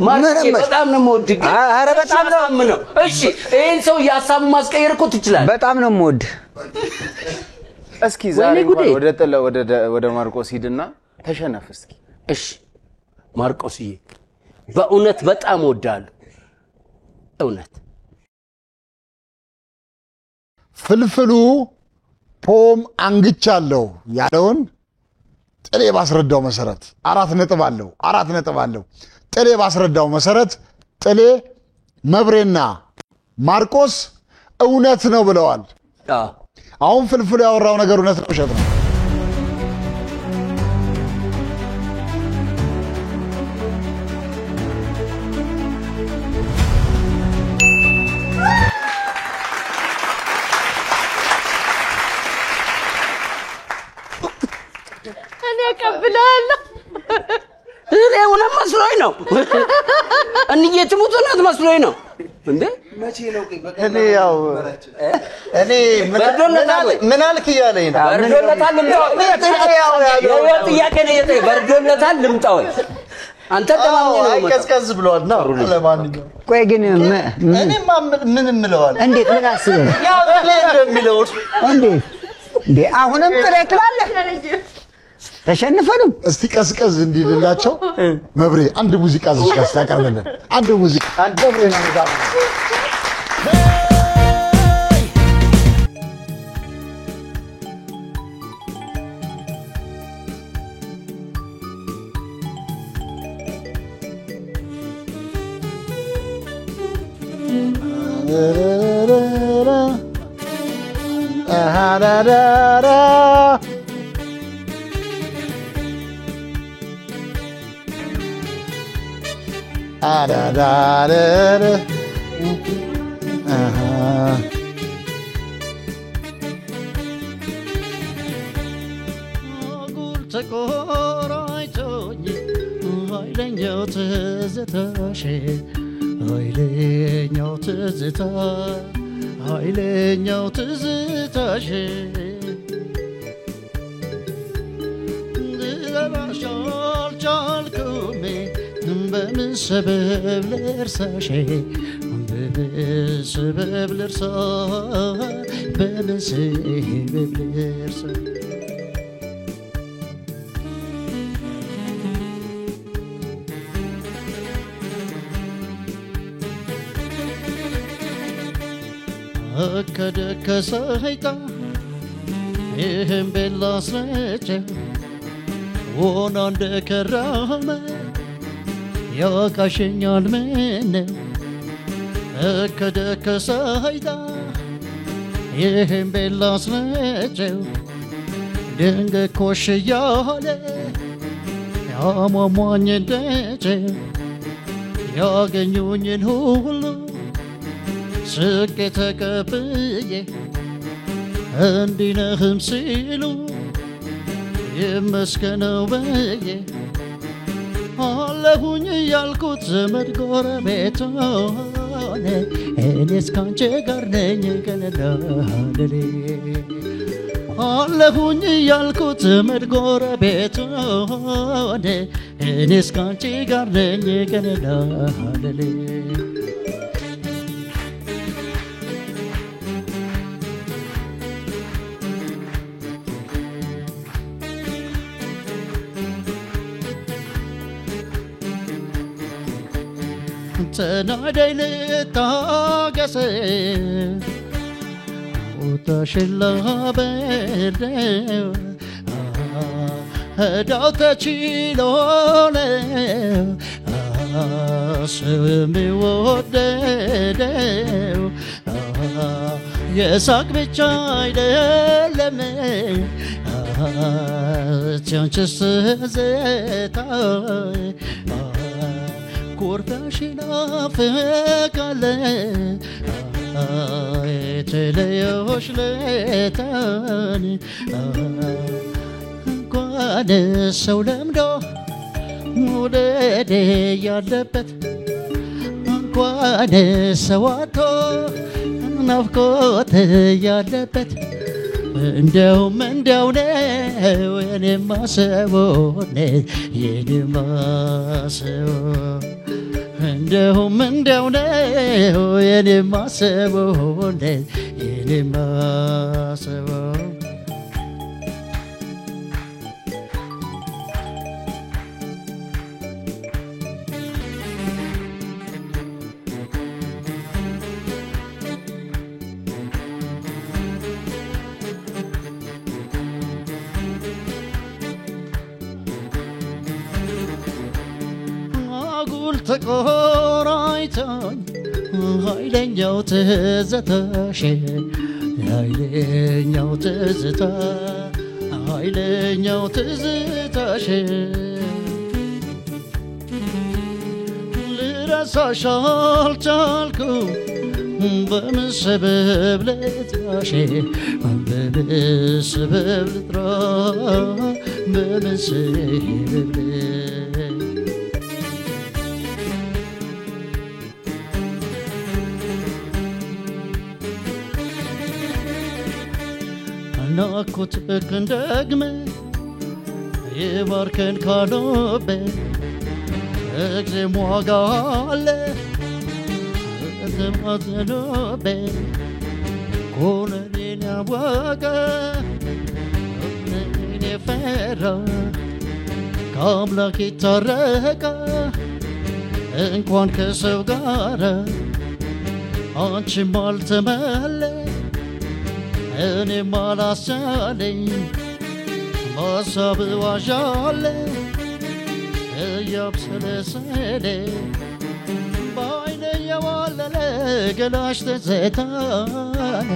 [SPEAKER 7] ማርኬ በጣም ነው የምወድህ።
[SPEAKER 4] ኧረ በጣም ነው
[SPEAKER 7] የምነው። እሺ ይሄን ሰው ያሳብ ማስቀየር እኮ ትችላለህ።
[SPEAKER 4] በጣም ነው የምወድህ።
[SPEAKER 10] እስኪ ዛሬ ወደ ማርቆስ ሂድና ተሸነፍ እስኪ።
[SPEAKER 7] እሺ ማርቆስዬ በእውነት በጣም እወድሃለሁ። እውነት
[SPEAKER 2] ፍልፍሉ ፖም አንግቻለሁ ያለውን ጥሌ ባስረዳው መሰረት 4 ነጥብ አለው። ጥሌ ባስረዳው መሰረት ጥሌ መብሬና ማርቆስ እውነት ነው ብለዋል። አሁን ፍልፍሉ ያወራው ነገር እውነት ነው ውሸት ነው?
[SPEAKER 9] ቀብላለሁ
[SPEAKER 7] እኔ እውነት መስሎኝ ነው። እንዬ ትሙት እውነት መስሎኝ ነው እንዴ?
[SPEAKER 6] መቼ ነው እኔ ያው እኔ ምን አልክ እያለኝ ነው።
[SPEAKER 7] በርዶለታል ልምጣ ወይ አንተ ተማምነህ ነው?
[SPEAKER 6] አይቀዝቀዝ ብሏልና ለማንኛውም
[SPEAKER 4] ቆይ ግን
[SPEAKER 6] እኔማ ምን እንለዋለን?
[SPEAKER 4] እንዴት ምን አስበህ
[SPEAKER 6] ያው ጥሌ እንደሚለው
[SPEAKER 4] እንዴ አሁንም ጥሬ ትላለህ? ተሸንፈንም
[SPEAKER 2] እስቲ ቀስቀዝ እንዲልላቸው መብሬ አንድ ሙዚቃ ዝሽካስ ታቀርበልን። አንድ ሙዚቃ መብሬ ነው ጋር
[SPEAKER 12] ተቆራይቶኝ ኃይለኛው ትዝታሽ ኃይለኛው ትዝታ ኃይለኛው ትዝታሽ ልረሳሽ አልቻልኩም በምን ሰበብ ልርሳሽ በምን ሰበብ ልርሳ በምን ሰበብ ልርሳ أكدك سهيتا إهم بالله سرجة ونندك الرحمة يا كشنيال منه أكدك سهيتا إهم بالله سرجة دنگ كوش ياله يا مامان دجة يا جنون هولو ስቄ ተቀብዬ እንዲህ ነህም ሲሉ ይመስገነው ብዬ አለሁኝ እያልኩት ዘመድ ጎረቤት ሆነ እኔስ ካንቺ ጋር ነኝ ገነዳለሌ አለሁኝ እያልኩት ዘመድ ጎረቤት ሆነ እኔስ ካንቺ ጋር ነኝ ገነዳለሌ تنادي للطاقس وتشلها بردو هداو تشيلونه سومي وددو የሳቅ ብቻ አይደለም ቻንችስ ዘታ ኩርታሽን አፍቃለ የተለየሽ ለታን እንኳን ሰው ለምዶ መውደድ ያለበት እንኳን ሰው አጥቶ ናፍቆት ያለበት እንደውም እንደው ነው የኔማ ሰውነት የኔማ ሰው እንደውም እንደው ነው የኔማ ሰውነት የኔማ ሰው ተቆራይቶኝ ኃይለኛው ትዝታሽ ኃይለኛው ትዝታ ኃይለኛው ትዝታሽ ልረሳሽ አልቻልኩም በምን ሰበብ ልጥራሽ በምን ሰበብ ልጥራ በምን ሰበብ ናኩት እንደግመ ይባርከን ካኖበ እግዚአብሔር ዋጋ አለ ተማዘኖበ ኮነኔን ያወቀ እኔን የፈራ ከአምላክ የታረቀ እንኳን ከሰው ጋር አንቺም አልተመለስ እኔም አላስቻለኝ ማሳብ ዋዣለ እያብሰለሰለ በዓይኔ የዋለለ ገላሽ ትዝታን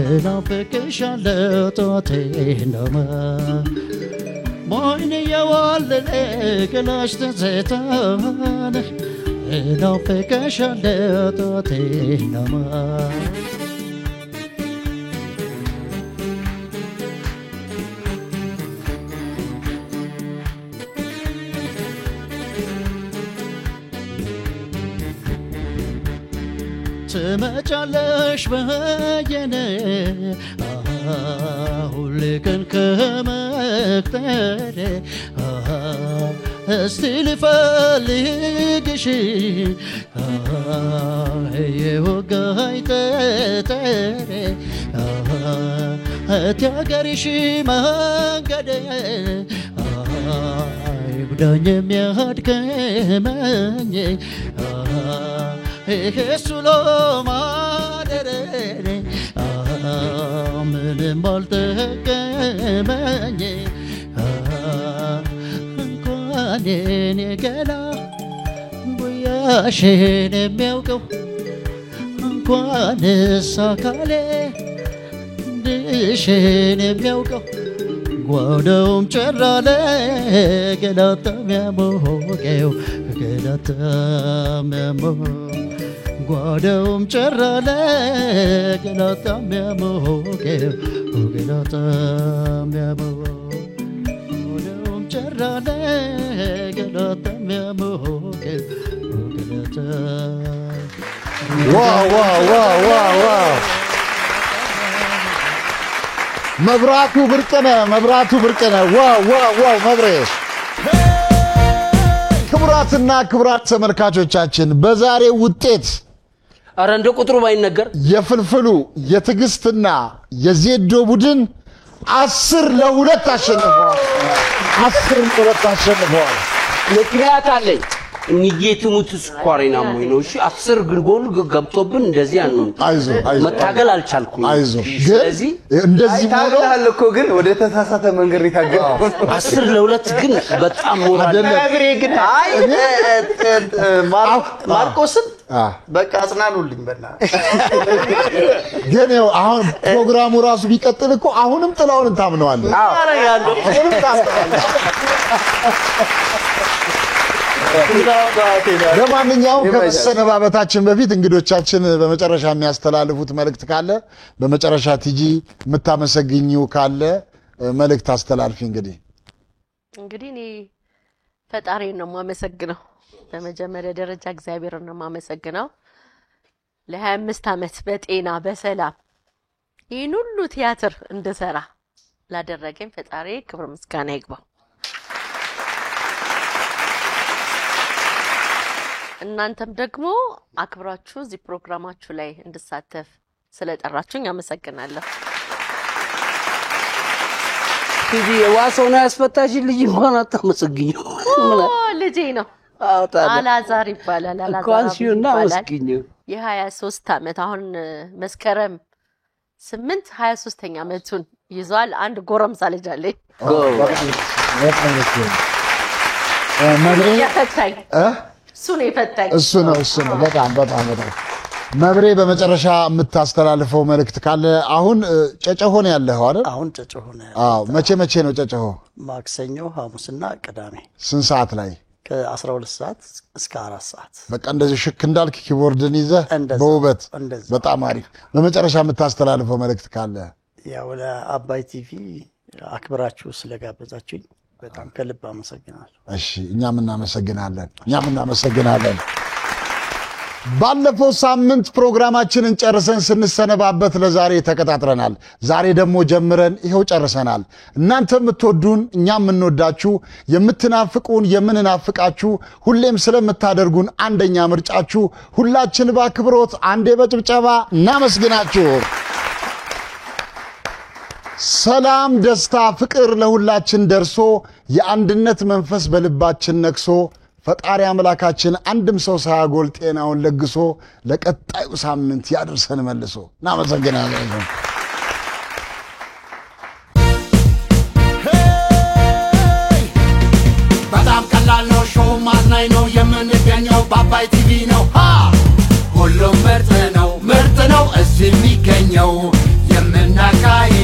[SPEAKER 12] እናፍቅሻለሁ ጧቴ እንደማ በዓይኔ የዋለለ ገላሽ ትዝታን እናፍቅሻለሁ ጧቴ እንደማ ትመጫለሽ በየነ ሁሌ ቀን ከመቅጠሬ እስቲ ልፈልግሽ የወጋኝ ጠጠሬ እቴ አገርሽ መንገዴ ይጉዳኝ የሚያድክመኝ ይሄ ሱሎ ማደሬ ምንም አልጠቀመኝ እንኳን የኔ ገላ ጉያሽን የሚያውቀው እንኳንስ አካሌ ድሽን የሚያውቀው ጓዳውም ጨራለ ገላጣም ያሞቀው ገላጣም ያሞቀው ጓዳውም ጨራለ ገላጣም ያሞቀው ገላጣም ያሞቀው ጓዳውም ጨራለ ገላጣም ያሞቀው ገላጣም
[SPEAKER 2] ዋው መብራቱ ብርቅነህ ዋው መብሬ ክቡራትና ክቡራት ተመልካቾቻችን በዛሬው ውጤት
[SPEAKER 7] አረ እንደ ቁጥሩ ባይነገር
[SPEAKER 2] የፍልፍሉ የትግስትና የዜዶ ቡድን 10-2 አሸንፈዋል። 10-2 አሸንፈዋል።
[SPEAKER 7] ምክንያት አለኝ። ንጌትሙት ስኳሪና ሞይ ነው። እሺ 10 ጎል ገብቶብን እንደዚህ አንኑ መታገል አልቻልኩም።
[SPEAKER 2] ስለዚህ እንደዚህ ሆኖ
[SPEAKER 6] እኮ ግን ወደ ተሳሳተ መንገድ ይታገል
[SPEAKER 7] 10-2 ግን በጣም ሞራል
[SPEAKER 6] ነግሬ ግን አይ ማርቆስን በቃ አጽናኑልኝ በእናትህ
[SPEAKER 2] ግን ያው አሁን ፕሮግራሙ ራሱ ቢቀጥል እኮ አሁንም ጥላውን እንታምነዋለን።
[SPEAKER 7] አረጋለሁ
[SPEAKER 2] ለማንኛውም ከመሰነባበታችን በፊት እንግዶቻችን በመጨረሻ የሚያስተላልፉት መልእክት ካለ በመጨረሻ ቲጂ የምታመሰግኝው ካለ መልእክት አስተላልፊ። እንግዲህ
[SPEAKER 9] እኔ ፈጣሪን ነው የማመሰግነው። በመጀመሪያ ደረጃ እግዚአብሔርን ነው የማመሰግነው ለ25 ዓመት በጤና በሰላም ይህን ሁሉ ቲያትር እንድሰራ ላደረገኝ ፈጣሪ ክብር ምስጋና ይግባው። እናንተም ደግሞ አክብራችሁ እዚህ ፕሮግራማችሁ ላይ እንድሳተፍ ስለጠራችሁኝ አመሰግናለሁ።
[SPEAKER 7] ቲጂ ዋሶና ያስፈታሽ ልጅ እንኳን አታመሰግኙ።
[SPEAKER 9] ልጄ ነው አላዛር ይባላል። አላዛር
[SPEAKER 7] ኳንሲውና መስኪኙ
[SPEAKER 9] የ23 ዓመት አሁን መስከረም 8 23ኛ ዓመቱን ይዟል። አንድ ጎረምሳ ልጅ አለኝ።
[SPEAKER 2] መብሬ
[SPEAKER 9] እሱ ነው
[SPEAKER 2] በጣም መብሬ በመጨረሻ የምታስተላልፈው መልእክት ካለ አሁን ጨጨሆ ነው ያለው አይደል?
[SPEAKER 6] አሁን ጨጨሆ ነው።
[SPEAKER 2] አዎ መቼ ነው ጨጨሆ?
[SPEAKER 6] ማክሰኞ፣ ሐሙስና ቅዳሜ።
[SPEAKER 2] ስንት ሰዓት ላይ?
[SPEAKER 6] ከ12 ሰዓት እስከ 4 ሰዓት።
[SPEAKER 2] በቃ እንደዚህ ሽክ እንዳልክ ኪቦርድን ይዘህ በውበት በጣም አሪፍ። በመጨረሻ የምታስተላልፈው መልእክት ካለ?
[SPEAKER 6] ያው ለአባይ ቲቪ አክብራችሁ ስለጋበዛችሁኝ በጣም ከልብ አመሰግናለሁ።
[SPEAKER 2] እሺ እኛም እናመሰግናለን። ባለፈው ሳምንት ፕሮግራማችንን ጨርሰን ስንሰነባበት ለዛሬ ተቀጣጥረናል። ዛሬ ደግሞ ጀምረን ይሄው ጨርሰናል። እናንተ የምትወዱን እኛም የምንወዳችሁ የምትናፍቁን የምንናፍቃችሁ ሁሌም ስለምታደርጉን አንደኛ ምርጫችሁ ሁላችን በአክብሮት አንዴ በጭብጨባ እናመስግናችሁ። ሰላም፣ ደስታ፣ ፍቅር ለሁላችን ደርሶ የአንድነት መንፈስ በልባችን ነክሶ ፈጣሪ አምላካችን አንድም ሰው ሳያጎል ጤናውን ለግሶ ለቀጣዩ ሳምንት ያድርሰን መልሶ። እናመሰግናለን።
[SPEAKER 1] በጣም ቀላል ነው፣ ሾው ማዝናኝ ነው፣ የምንገኘው በአባይ ቲቪ ነው። ሁሉም ምርጥ ነው እዚህ የሚገኘው የምናካሄደው